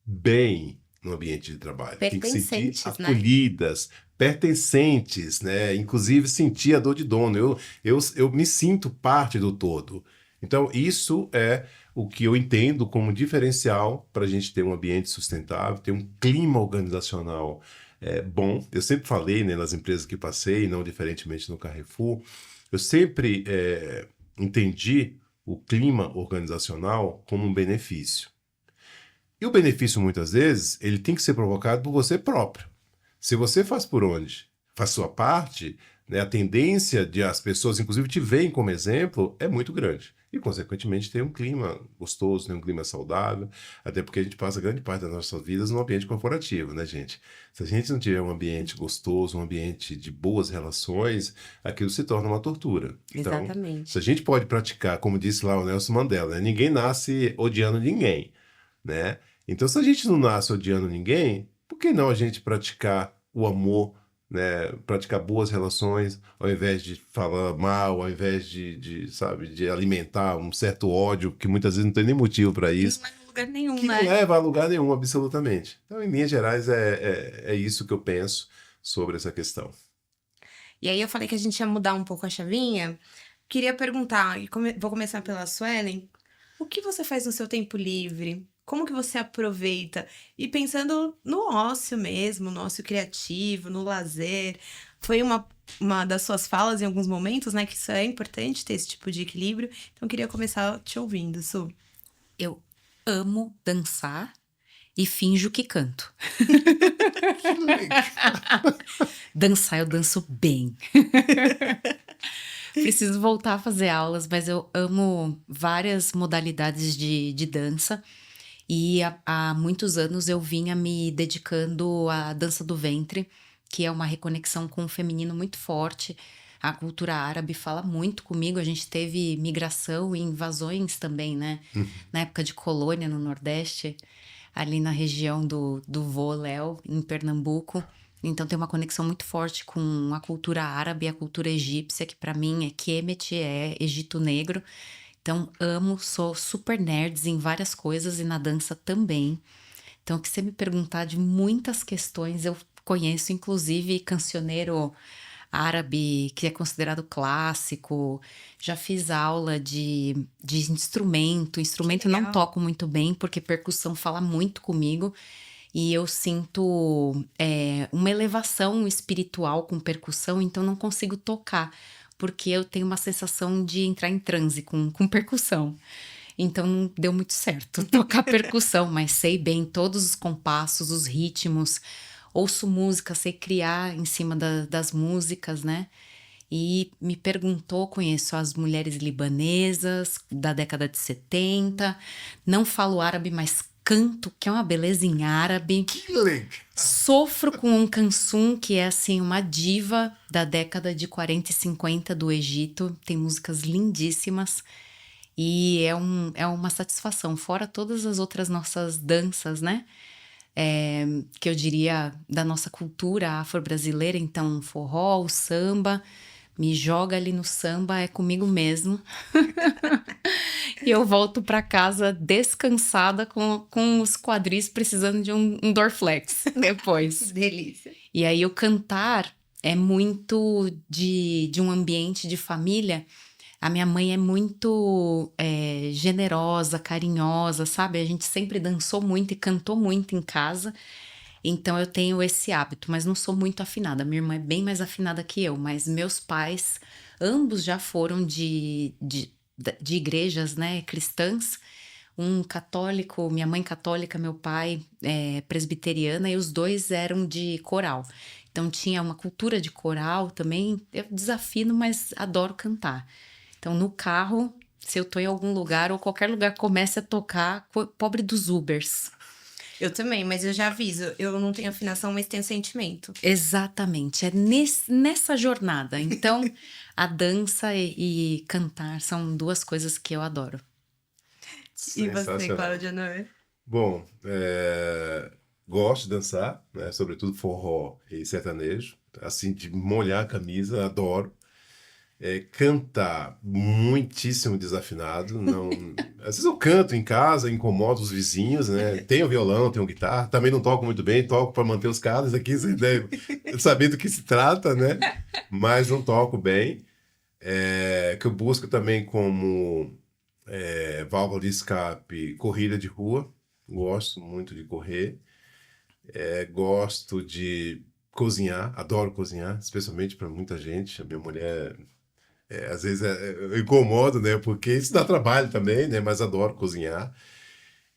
bem no ambiente de trabalho. Têm que se sentir acolhidas, né? Pertencentes, né? Inclusive sentir a dor de dono. Eu me sinto parte do todo. Então, isso é o que eu entendo como diferencial para a gente ter um ambiente sustentável, ter um clima organizacional bom. Eu sempre falei, né, nas empresas que passei, não diferentemente no Carrefour, eu sempre entendi o clima organizacional como um benefício. E o benefício, muitas vezes, ele tem que ser provocado por você próprio. Se você faz por onde? Faz sua parte, né, a tendência de as pessoas, inclusive, te veem como exemplo é muito grande. E, consequentemente, tem um clima gostoso, tem um clima saudável, até porque a gente passa grande parte das nossas vidas no ambiente corporativo, né, gente? Se a gente não tiver um ambiente gostoso, um ambiente de boas relações, aquilo se torna uma tortura. Então, exatamente. Se a gente pode praticar, como disse lá o Nelson Mandela, né, ninguém nasce odiando ninguém, né? Então, se a gente não nasce odiando ninguém, por que não a gente praticar o amor, né, praticar boas relações, ao invés de falar mal, ao invés de alimentar um certo ódio, que muitas vezes não tem nem motivo para isso. Não leva a lugar nenhum, que né? não leva a lugar nenhum, absolutamente. Então, em linhas gerais, é isso que eu penso sobre essa questão. E aí eu falei que a gente ia mudar um pouco a chavinha. Queria perguntar, e vou começar pela Suelen, o que você faz no seu tempo livre? Como que você aproveita? E pensando no ócio mesmo, no ócio criativo, no lazer. Foi uma das suas falas em alguns momentos, né? Que isso é importante, ter esse tipo de equilíbrio. Então, eu queria começar te ouvindo, Su. Eu amo dançar e finjo que canto. Dançar, eu danço bem. Preciso voltar a fazer aulas, mas eu amo várias modalidades de dança. E há muitos anos eu vinha me dedicando à dança do ventre, que é uma reconexão com o feminino muito forte. A cultura árabe fala muito comigo, a gente teve migração e invasões também, né? Na época de colônia no Nordeste, ali na região do vô Léo, em Pernambuco. Então tem uma conexão muito forte com a cultura árabe e a cultura egípcia, que para mim é Kemet, é Egito Negro. Então, amo, sou super nerds em várias coisas e na dança também. Então, o que você me perguntar de muitas questões, eu conheço, inclusive, cancioneiro árabe, que é considerado clássico. Já fiz aula de instrumento. Instrumento não toco muito bem, porque percussão fala muito comigo. E eu sinto uma elevação espiritual com percussão, então não consigo tocar, porque eu tenho uma sensação de entrar em transe com percussão. Então não deu muito certo tocar percussão, mas sei bem todos os compassos, os ritmos, ouço música, sei criar em cima das músicas, né? E me perguntou, conheço as mulheres libanesas da década de 70, não falo árabe, mas canto, que é uma beleza em árabe. Que legal! Sofro com um Kansum, que é assim uma diva da década de 40 e 50 do Egito. Tem músicas lindíssimas e é uma satisfação. Fora todas as outras nossas danças, né? Que eu diria da nossa cultura afro-brasileira. Então, o forró, o samba, me joga ali no samba, é comigo mesmo. E eu volto para casa descansada com os quadris precisando de um Dorflex depois. Que delícia. E aí o cantar é muito de um ambiente de família. A minha mãe é muito generosa, carinhosa, sabe? A gente sempre dançou muito e cantou muito em casa. Então eu tenho esse hábito, mas não sou muito afinada. Minha irmã é bem mais afinada que eu, mas meus pais, ambos já foram de igrejas, né, cristãs. Um católico, minha mãe católica, meu pai presbiteriana, e os dois eram de coral. Então tinha uma cultura de coral também. Eu desafino, mas adoro cantar. Então no carro, se eu tô em algum lugar ou qualquer lugar comece a tocar, pobre dos Ubers. Eu também, mas eu já aviso, eu não tenho afinação, mas tenho sentimento. Exatamente, é nessa jornada. Então, a dança e cantar são duas coisas que eu adoro. E você, Sensacional. Cláudia Noé? Bom, gosto de dançar, né? Sobretudo forró e sertanejo. Assim, de molhar a camisa, adoro. Cantar muitíssimo desafinado. Não... Às vezes eu canto em casa, incomodo os vizinhos, né? Tenho violão, tenho guitarra. Também não toco muito bem, toco para manter os caras aqui, sabendo do que se trata, né? Mas não toco bem. Que eu busco também como válvula de escape, corrida de rua. Gosto muito de correr. Gosto de cozinhar, adoro cozinhar, especialmente para muita gente. A minha mulher, às vezes, eu incomodo, né? Porque isso dá trabalho também, né? Mas adoro cozinhar.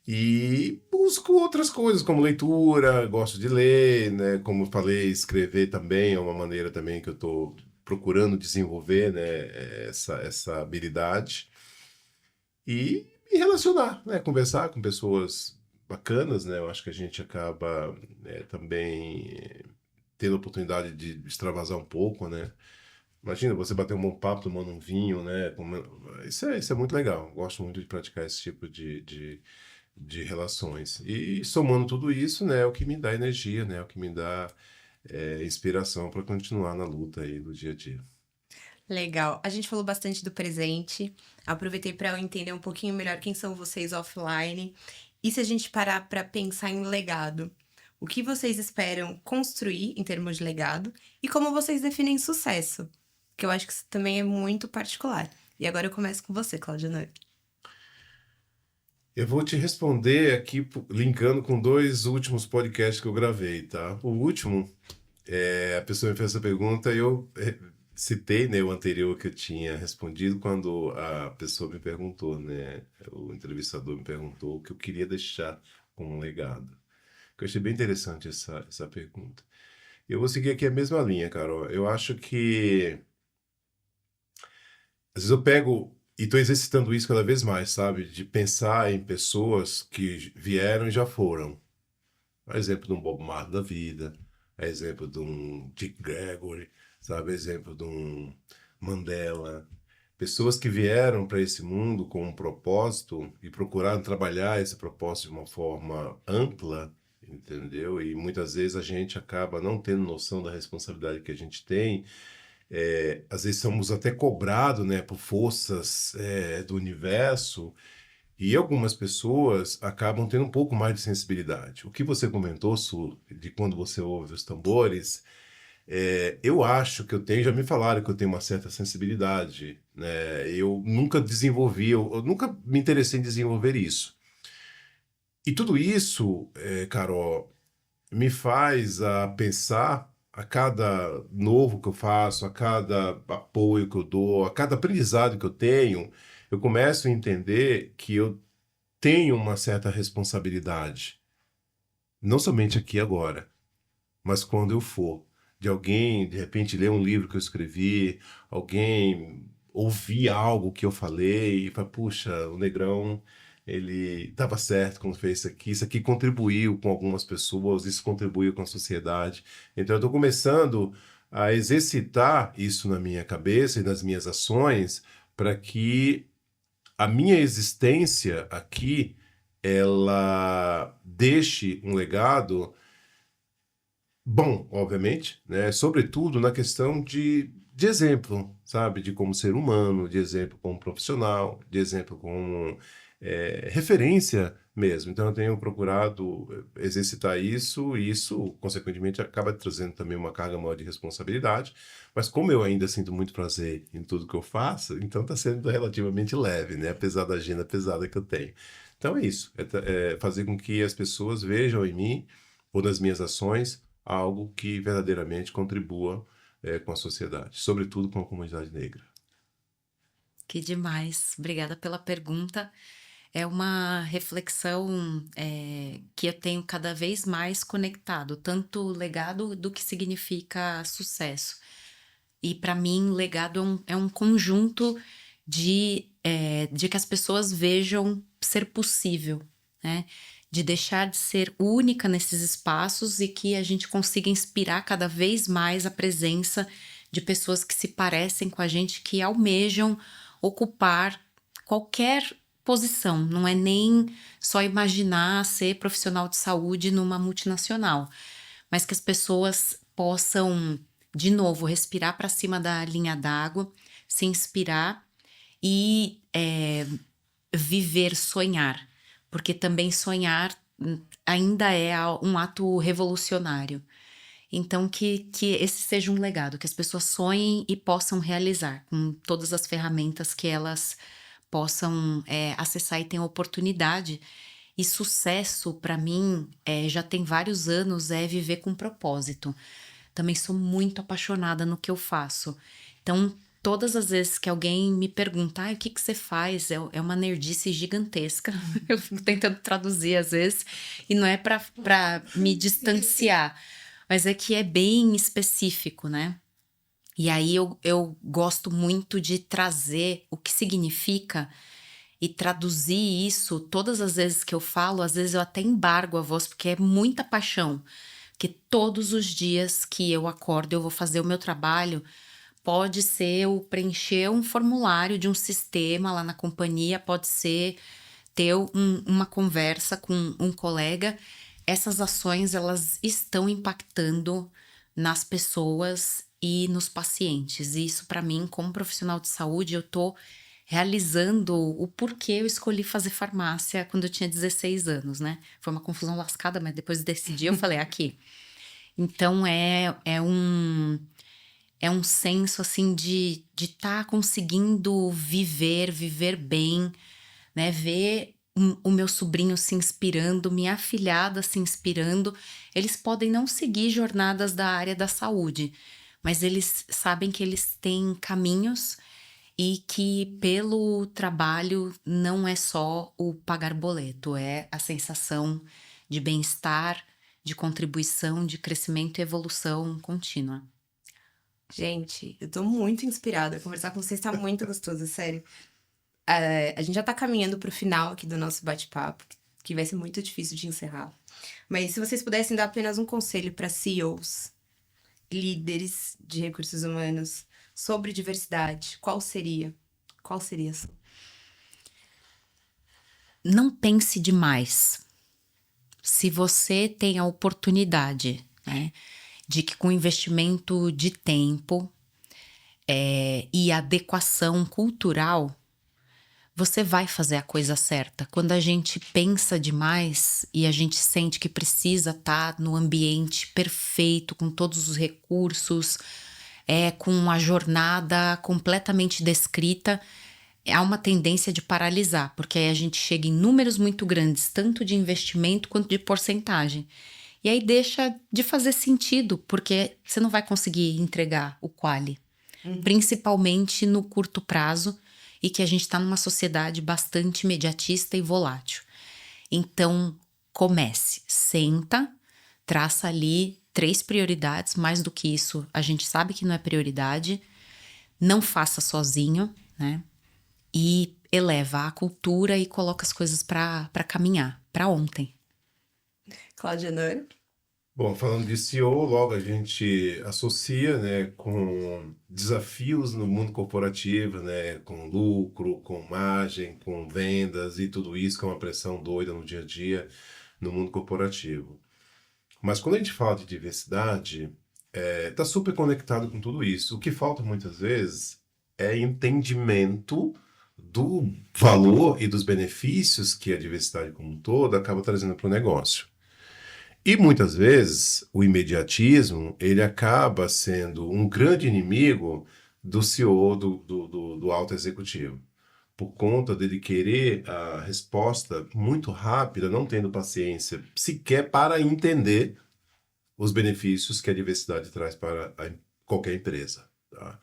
E busco outras coisas, como leitura, gosto de ler, né? Como eu falei, escrever também é uma maneira também que eu estou procurando desenvolver, né? Essa habilidade. E me relacionar, né? Conversar com pessoas bacanas, né? Eu acho que a gente acaba também tendo a oportunidade de extravasar um pouco, né? Imagina você bater um bom papo tomando um vinho, né? Isso é muito legal. Gosto muito de praticar esse tipo de relações. E somando tudo isso, né? É o que me dá energia, né? É o que me dá inspiração para continuar na luta aí do dia a dia. Legal. A gente falou bastante do presente. Aproveitei para eu entender um pouquinho melhor quem são vocês offline. E se a gente parar para pensar em legado? O que vocês esperam construir em termos de legado? E como vocês definem sucesso? Que eu acho que isso também é muito particular. E agora eu começo com você, Cláudia Noé. Eu vou te responder aqui linkando com 2 últimos podcasts que eu gravei, tá? O último, a pessoa me fez essa pergunta e eu citei, né, o anterior que eu tinha respondido quando a pessoa me perguntou, né? O entrevistador me perguntou o que eu queria deixar como legado. Eu achei bem interessante essa pergunta. Eu vou seguir aqui a mesma linha, Carol. Eu acho que às vezes eu pego e estou exercitando isso cada vez mais, sabe? De pensar em pessoas que vieram e já foram. A exemplo de um Bob Marley da vida, a exemplo de um Dick Gregory, sabe? A exemplo de um Mandela. Pessoas que vieram para esse mundo com um propósito e procuraram trabalhar esse propósito de uma forma ampla, entendeu? E muitas vezes a gente acaba não tendo noção da responsabilidade que a gente tem. Às vezes somos até cobrados, né, por forças do universo, e algumas pessoas acabam tendo um pouco mais de sensibilidade. O que você comentou, Su, de quando você ouve os tambores, eu acho que eu tenho, já me falaram que eu tenho uma certa sensibilidade, né? Eu nunca desenvolvi, eu nunca me interessei em desenvolver isso. E tudo isso, Carol, me faz pensar a cada novo que eu faço, a cada apoio que eu dou, a cada aprendizado que eu tenho, eu começo a entender que eu tenho uma certa responsabilidade, não somente aqui e agora, mas quando eu for, de alguém, de repente, ler um livro que eu escrevi, alguém ouvir algo que eu falei e falar, puxa, o Negrão, ele estava certo quando fez isso aqui contribuiu com algumas pessoas, isso contribuiu com a sociedade. Então, eu estou começando a exercitar isso na minha cabeça e nas minhas ações para que a minha existência aqui, ela deixe um legado bom, obviamente, né? Sobretudo na questão de exemplo, sabe? De como ser humano, de exemplo como profissional, de exemplo como referência mesmo. Então, eu tenho procurado exercitar isso, e isso, consequentemente, acaba trazendo também uma carga maior de responsabilidade. Mas como eu ainda sinto muito prazer em tudo que eu faço, então está sendo relativamente leve, né? Apesar da agenda pesada que eu tenho. Então, é isso. É fazer com que as pessoas vejam em mim, ou nas minhas ações, algo que verdadeiramente contribua com a sociedade, sobretudo com a comunidade negra. Que demais. Obrigada pela pergunta. É uma reflexão que eu tenho cada vez mais conectado, tanto o legado do que significa sucesso. E para mim, legado é um conjunto de que as pessoas vejam ser possível, né? De deixar de ser única nesses espaços e que a gente consiga inspirar cada vez mais a presença de pessoas que se parecem com a gente, que almejam ocupar qualquer posição. Não é nem só imaginar ser profissional de saúde numa multinacional, mas que as pessoas possam, de novo, respirar para cima da linha d'água, se inspirar e viver, sonhar, porque também sonhar ainda é um ato revolucionário. Então, que esse seja um legado, que as pessoas sonhem e possam realizar com todas as ferramentas que elas possam acessar e tenham oportunidade. E sucesso, para mim, já tem vários anos, é viver com propósito. Também sou muito apaixonada no que eu faço. Então, todas as vezes que alguém me pergunta, o que você faz? É uma nerdice gigantesca. Eu fico tentando traduzir às vezes, e não é para me distanciar, mas é que é bem específico, né? E aí eu gosto muito de trazer o que significa e traduzir isso. Todas as vezes que eu falo, às vezes eu até embargo a voz, porque é muita paixão. Que todos os dias que eu acordo, eu vou fazer o meu trabalho. Pode ser eu preencher um formulário de um sistema lá na companhia, pode ser ter uma conversa com um colega. Essas ações, elas estão impactando nas pessoas e nos pacientes. E isso, para mim, como profissional de saúde, eu tô realizando o porquê eu escolhi fazer farmácia quando eu tinha 16 anos, né? Foi uma confusão lascada, mas depois decidi, eu falei, aqui. Então, é um senso, assim, de tá conseguindo viver bem, né? Ver o meu sobrinho se inspirando, minha afilhada se inspirando. Eles podem não seguir jornadas da área da saúde, mas eles sabem que eles têm caminhos e que pelo trabalho não é só o pagar boleto, é a sensação de bem-estar, de contribuição, de crescimento e evolução contínua. Gente, eu tô muito inspirada. Conversar com vocês tá muito gostoso, sério. A gente já tá caminhando pro final aqui do nosso bate-papo, que vai ser muito difícil de encerrar. Mas se vocês pudessem dar apenas um conselho para CEOs, líderes de recursos humanos, sobre diversidade, qual seria? Qual seria? Não pense demais. Se você tem a oportunidade, né, de que com investimento de tempo e adequação cultural, você vai fazer a coisa certa. Quando a gente pensa demais e a gente sente que precisa estar no ambiente perfeito, com todos os recursos, com a jornada completamente descrita, há uma tendência de paralisar, porque aí a gente chega em números muito grandes, tanto de investimento quanto de porcentagem. E aí deixa de fazer sentido, porque você não vai conseguir entregar o quali, principalmente no curto prazo, e que a gente está numa sociedade bastante imediatista e volátil. Então, comece, senta, traça ali 3 prioridades, mais do que isso, a gente sabe que não é prioridade, não faça sozinho, né? E eleva a cultura e coloca as coisas para caminhar, para ontem. Cláudia Honor? Bom, falando de CEO, logo a gente associa, né, com desafios no mundo corporativo, né, com lucro, com margem, com vendas e tudo isso, que é uma pressão doida no dia a dia no mundo corporativo. Mas quando a gente fala de diversidade, está super conectado com tudo isso. O que falta muitas vezes é entendimento do valor e dos benefícios que a diversidade como um todo acaba trazendo para o negócio. E muitas vezes o imediatismo ele acaba sendo um grande inimigo do CEO, do alto executivo, por conta dele querer a resposta muito rápida, não tendo paciência sequer para entender os benefícios que a diversidade traz para qualquer empresa. Tá?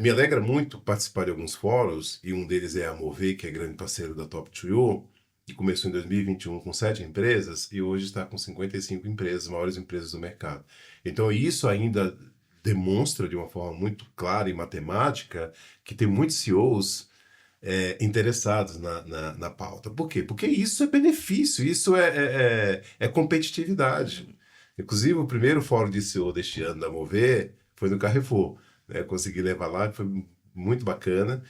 Me alegra muito participar de alguns fóruns, e um deles é a Mover, que é grande parceiro da Top 2U, que começou em 2021 com 7 empresas e hoje está com 55 empresas, maiores empresas do mercado. Então, isso ainda demonstra de uma forma muito clara e matemática que tem muitos CEOs interessados na pauta. Por quê? Porque isso é benefício, isso é competitividade. Inclusive, o primeiro fórum de CEO deste ano da Mover foi no Carrefour. Né? Consegui levar lá, foi muito bacana.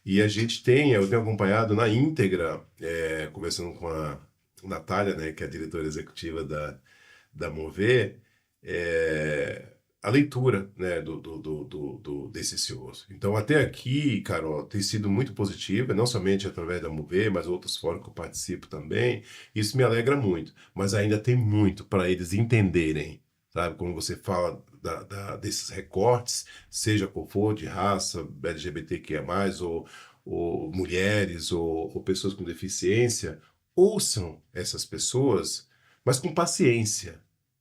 E eu tenho acompanhado na íntegra, conversando com a Natália, né, que é a diretora executiva da Mover, a leitura, né, desses CEOs. Então, até aqui, Carol, tem sido muito positiva, não somente através da Mover, mas outros fóruns que eu participo também. Isso me alegra muito, mas ainda tem muito para eles entenderem, sabe? Como você fala desses recortes, seja qual for, de raça, LGBTQIA+, ou mulheres, ou pessoas com deficiência, ouçam essas pessoas, mas com paciência,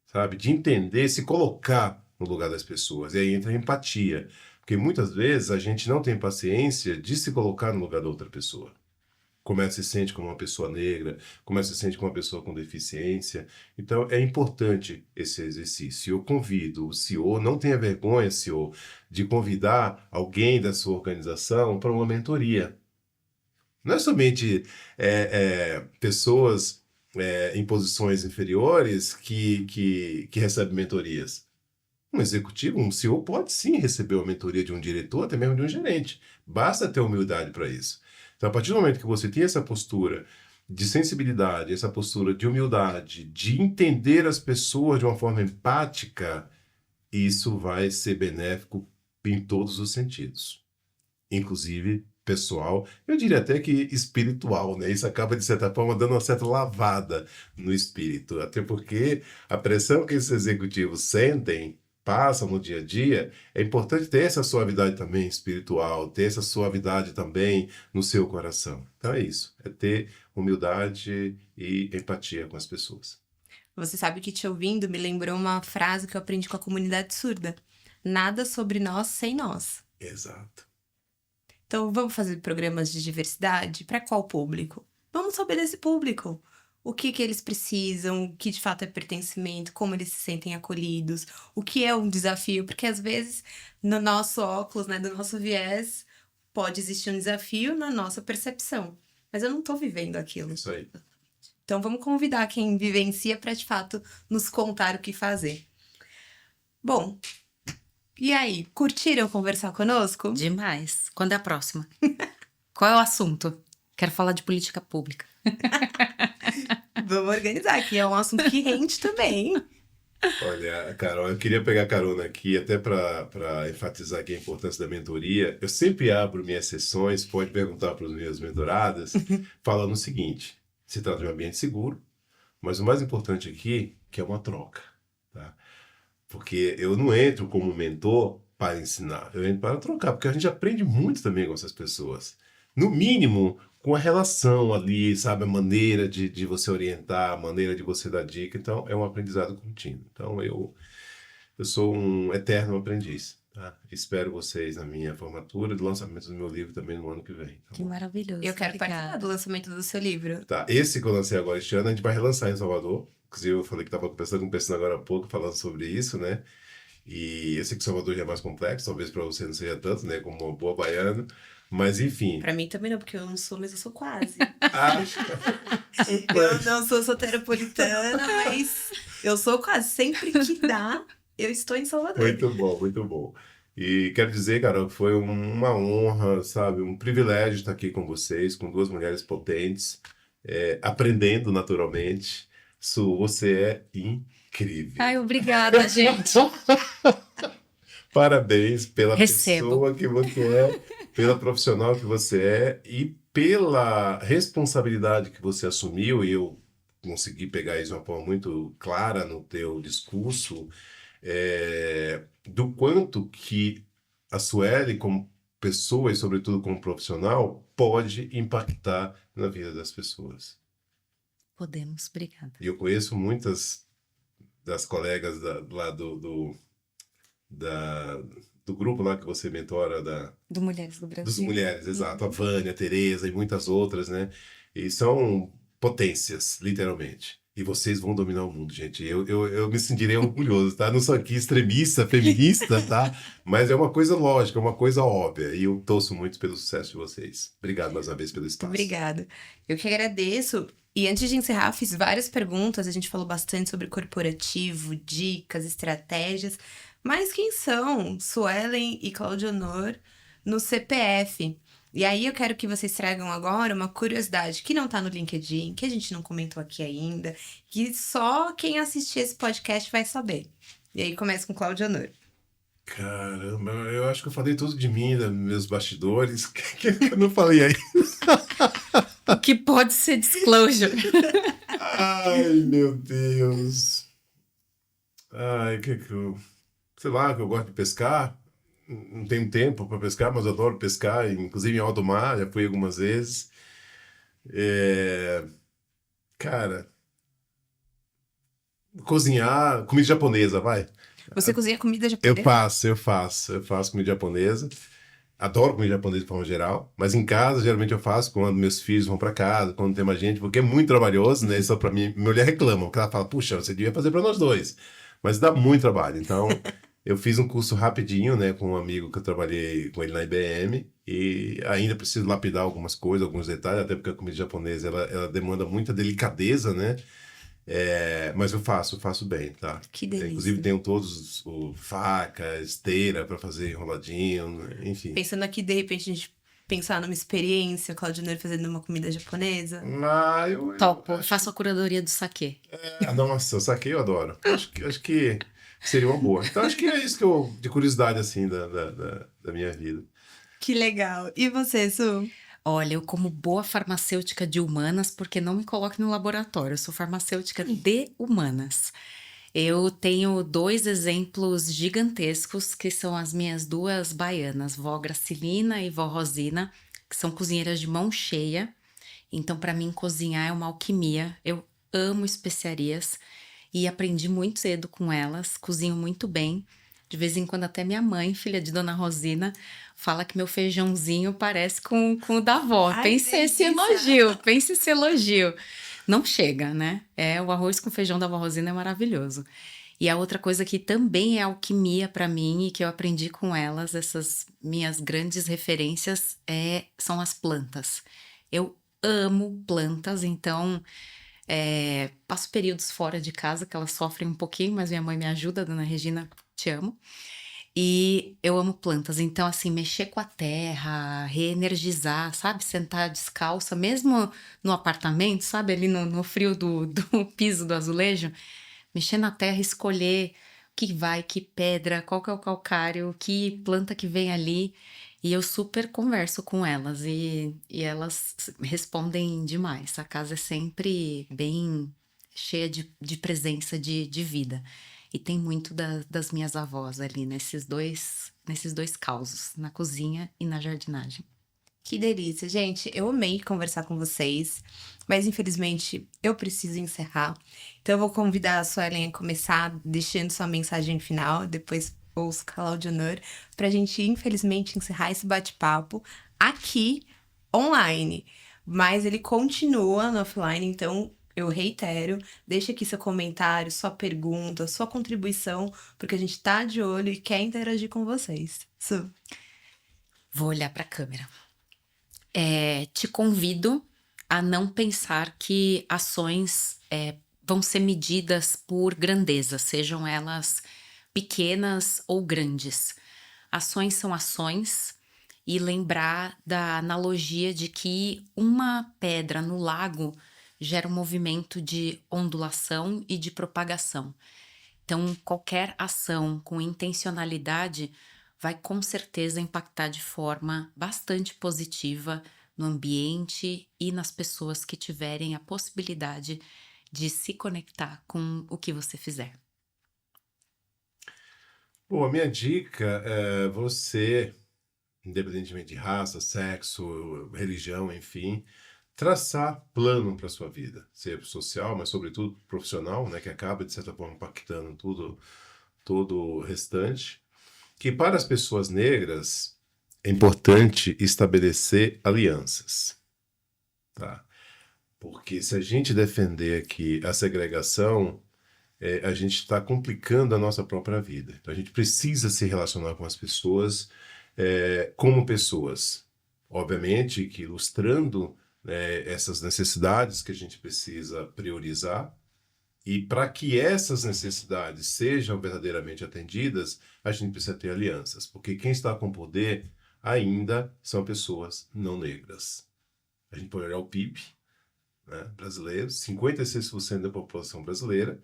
sabe? De entender, se colocar no lugar das pessoas. E aí entra a empatia. Porque muitas vezes a gente não tem paciência de se colocar no lugar da outra pessoa. Como ela se sente como uma pessoa negra, como ela se sente como uma pessoa com deficiência. Então, é importante esse exercício. Eu convido o CEO, não tenha vergonha, CEO, de convidar alguém da sua organização para uma mentoria. Não é somente pessoas em posições inferiores que recebem mentorias. Um executivo, um CEO pode sim receber uma mentoria de um diretor, até mesmo de um gerente. Basta ter humildade para isso. Então, a partir do momento que você tem essa postura de sensibilidade, essa postura de humildade, de entender as pessoas de uma forma empática, isso vai ser benéfico em todos os sentidos. Inclusive pessoal, eu diria até que espiritual, né? Isso acaba, de certa forma, dando uma certa lavada no espírito. Até porque a pressão que esses executivos sentem passam no dia a dia, é importante ter essa suavidade também espiritual, ter essa suavidade também no seu coração. Então é isso, é ter humildade e empatia com as pessoas. Você sabe que te ouvindo me lembrou uma frase que eu aprendi com a comunidade surda. Nada sobre nós sem nós. Exato. Então vamos fazer programas de diversidade? Para qual público? Vamos saber desse público. O que eles precisam, o que de fato é pertencimento, como eles se sentem acolhidos, o que é um desafio, porque às vezes no nosso óculos, né, do nosso viés, pode existir um desafio na nossa percepção, mas eu não estou vivendo aquilo. Isso aí. Então vamos convidar quem vivencia para de fato nos contar o que fazer. Bom, e aí, curtiram conversar conosco? Demais. Quando é a próxima? Qual é o assunto? Quero falar de política pública. Vamos organizar, que é um assunto que rende também. Olha, Carol, eu queria pegar carona aqui até para enfatizar aqui a importância da mentoria. Eu sempre abro minhas sessões, pode perguntar para os meus mentorados, falando o seguinte: se trata de um ambiente seguro, mas o mais importante aqui que é uma troca, tá? Porque eu não entro como mentor para ensinar, eu entro para trocar, porque a gente aprende muito também com essas pessoas. No mínimo, com a relação ali, sabe? A maneira de você orientar, a maneira de você dar dica. Então, é um aprendizado contínuo. Então, eu sou um eterno aprendiz. Tá? Espero vocês na minha formatura do lançamento do meu livro também no ano que vem. Tá Que bom? maravilhoso. Eu quero participar do lançamento do seu livro. Tá, esse que eu lancei agora este ano, a gente vai relançar em Salvador. Inclusive, eu falei que estava conversando com o pessoal agora há pouco, falando sobre isso, né? E eu sei que Salvador já é mais complexo, talvez para você não seja tanto, né? Como uma boa baiana. Mas, enfim. Pra mim também não, porque eu não sou, mas eu sou quase. Ah, Eu não sou soteropolitana, mas eu sou quase. Sempre que dá, eu estou em Salvador. muito bom, muito bom. E quero dizer, Carol, que foi uma honra, sabe? Um privilégio estar aqui com vocês, com duas mulheres potentes, aprendendo naturalmente. Você é incrível. Ai, obrigada, gente. Parabéns pela Recebo. pessoa que você é pela profissional que você é e pela responsabilidade que você assumiu, e eu consegui pegar isso de uma forma muito clara no teu discurso, do quanto que a Sueli, como pessoa e sobretudo como profissional, pode impactar na vida das pessoas. Podemos, obrigada. E eu conheço muitas das colegas lá da, do grupo lá que você mentora, Do Mulheres do dos Brasil. mulheres, exato, a Vânia, a Tereza e muitas outras, né? E são potências, literalmente. E vocês vão dominar o mundo, gente. Eu me sentirei orgulhoso, tá? Não sou aqui extremista, feminista, tá? Mas é uma coisa lógica, é uma coisa óbvia. E eu torço muito pelo sucesso de vocês. Obrigado mais uma vez pelo espaço. Obrigada. Eu que agradeço. E antes de encerrar, fiz várias perguntas. A gente falou bastante sobre corporativo, dicas, estratégias. Mas quem são Suelen e Claudionor no CPF? E aí eu quero que vocês tragam agora uma curiosidade que não tá no LinkedIn, que a gente não comentou aqui ainda, que só quem assistir esse podcast vai saber. E aí começa com Claudionor. Caramba, eu acho que eu falei tudo de mim, dos meus bastidores. Que eu não falei aí? O que pode ser disclosure? Ai, meu Deus. Ai, que eu... Sei lá, que eu gosto de pescar. Não tenho tempo para pescar, mas eu adoro pescar, inclusive em alto mar, já fui algumas vezes. Cara, cozinhar, comida japonesa, vai. Você cozinha comida Eu japonesa? faço comida japonesa. Adoro comida japonesa de forma geral, mas em casa geralmente eu faço quando meus filhos vão para casa, quando tem mais gente, porque é muito trabalhoso, né? Só para mim, minha mulher reclama, porque ela fala, puxa, você devia fazer para nós dois, mas dá muito trabalho. Então, eu fiz um curso rapidinho, né, com um amigo que eu trabalhei com ele na IBM e ainda preciso lapidar algumas coisas, alguns detalhes, até porque a comida japonesa ela demanda muita delicadeza, né? Mas eu faço bem, tá? Que delícia. Inclusive tenho todos faca, esteira para fazer enroladinho, enfim. Pensando aqui, de repente, a gente pensar numa experiência, Claudionor fazendo uma comida japonesa. Eu Topo, faço a curadoria do saquê. nossa, saquê eu adoro. Acho que seria uma boa. Então acho que é isso que eu, de curiosidade, assim, da minha vida. Que legal. E você, Su? Olha, eu como boa farmacêutica de humanas, porque não me coloque no laboratório, eu sou farmacêutica de humanas. Eu tenho 2 exemplos gigantescos, que são as minhas 2 baianas, vó Gracilina e vó Rosina, que são cozinheiras de mão cheia. Então, para mim, cozinhar é uma alquimia. Eu amo especiarias e aprendi muito cedo com elas, cozinho muito bem. De vez em quando até minha mãe, filha de Dona Rosina, fala que meu feijãozinho parece com o da avó. Ai, Pense esse elogio, pense esse elogio. Não chega, né? O arroz com feijão da avó Rosina é maravilhoso. E a outra coisa que também é alquimia para mim e que eu aprendi com elas, essas minhas grandes referências, são as plantas. Eu amo plantas, então passo períodos fora de casa que elas sofrem um pouquinho, mas minha mãe me ajuda, Dona Regina, te amo. E eu amo plantas, então assim, mexer com a terra, reenergizar, sabe? Sentar descalça, mesmo no apartamento, sabe? Ali no frio do piso do azulejo, mexer na terra, escolher o que vai, que pedra, qual que é o calcário, que planta que vem ali. E eu super converso com elas e elas respondem demais. A casa é sempre bem cheia de presença de vida. E tem muito das minhas avós ali nesses dois causos, na cozinha e na jardinagem. Que delícia, gente. Eu amei conversar com vocês, mas infelizmente eu preciso encerrar. Então eu vou convidar a Suelen a começar deixando sua mensagem final, depois ouço Claudionor, pra gente infelizmente encerrar esse bate-papo aqui online. Mas ele continua no offline, então eu reitero, deixa aqui seu comentário, sua pergunta, sua contribuição, porque a gente tá de olho e quer interagir com vocês. Su. Vou olhar para a câmera. Te convido a não pensar que ações vão ser medidas por grandeza, sejam elas pequenas ou grandes. Ações são ações e lembrar da analogia de que uma pedra no lago gera um movimento de ondulação e de propagação. Então, qualquer ação com intencionalidade vai com certeza impactar de forma bastante positiva no ambiente e nas pessoas que tiverem a possibilidade de se conectar com o que você fizer. Bom, a minha dica é você, independentemente de raça, sexo, religião, enfim, traçar plano para sua vida, seja social, mas sobretudo profissional, né, que acaba de certa forma impactando todo o restante. Que para as pessoas negras é importante estabelecer alianças, tá? Porque se a gente defender aqui a segregação, a gente está complicando a nossa própria vida. Então a gente precisa se relacionar com as pessoas como pessoas. Obviamente que ilustrando essas necessidades que a gente precisa priorizar, e para que essas necessidades sejam verdadeiramente atendidas, a gente precisa ter alianças, porque quem está com poder ainda são pessoas não negras. A gente pode olhar o PIB, né, brasileiro, 56% da população brasileira,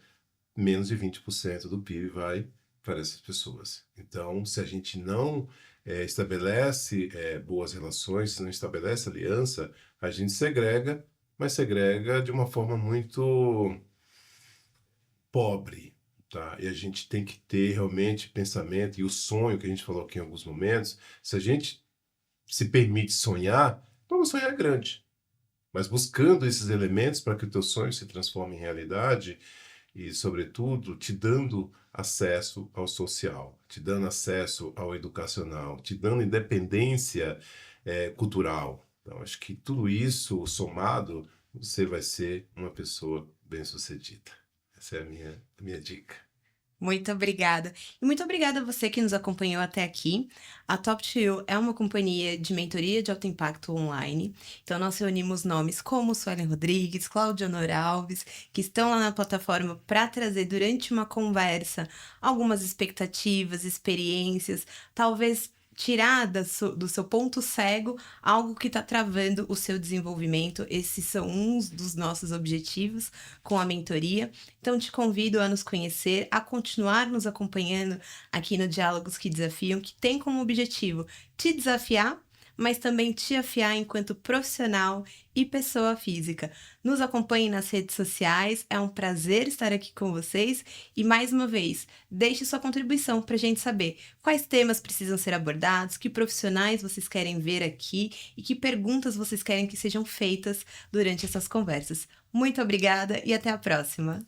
menos de 20% do PIB vai para essas pessoas. Então, se a gente não estabelece boas relações, se não estabelece aliança, a gente segrega, mas segrega de uma forma muito pobre, tá? E a gente tem que ter realmente pensamento e o sonho que a gente falou aqui em alguns momentos. Se a gente se permite sonhar, vamos sonhar grande, mas buscando esses elementos para que o teu sonho se transforme em realidade e, sobretudo, te dando acesso ao social, te dando acesso ao educacional, te dando independência cultural. Então, acho que tudo isso somado, você vai ser uma pessoa bem-sucedida. Essa é a minha dica. Muito obrigada. E muito obrigada a você que nos acompanhou até aqui. A Top2You é uma companhia de mentoria de alto impacto online. Então, nós reunimos nomes como Suelen Rodrigues, Cláudia Honor Alves, que estão lá na plataforma para trazer durante uma conversa algumas expectativas, experiências, talvez tirar do seu ponto cego algo que está travando o seu desenvolvimento. Esses são uns dos nossos objetivos com a mentoria. Então, te convido a nos conhecer, a continuar nos acompanhando aqui no Diálogos que Desafiam, que tem como objetivo te desafiar, mas também te afiar enquanto profissional e pessoa física. Nos acompanhem nas redes sociais, é um prazer estar aqui com vocês e, mais uma vez, deixe sua contribuição para a gente saber quais temas precisam ser abordados, que profissionais vocês querem ver aqui e que perguntas vocês querem que sejam feitas durante essas conversas. Muito obrigada e até a próxima!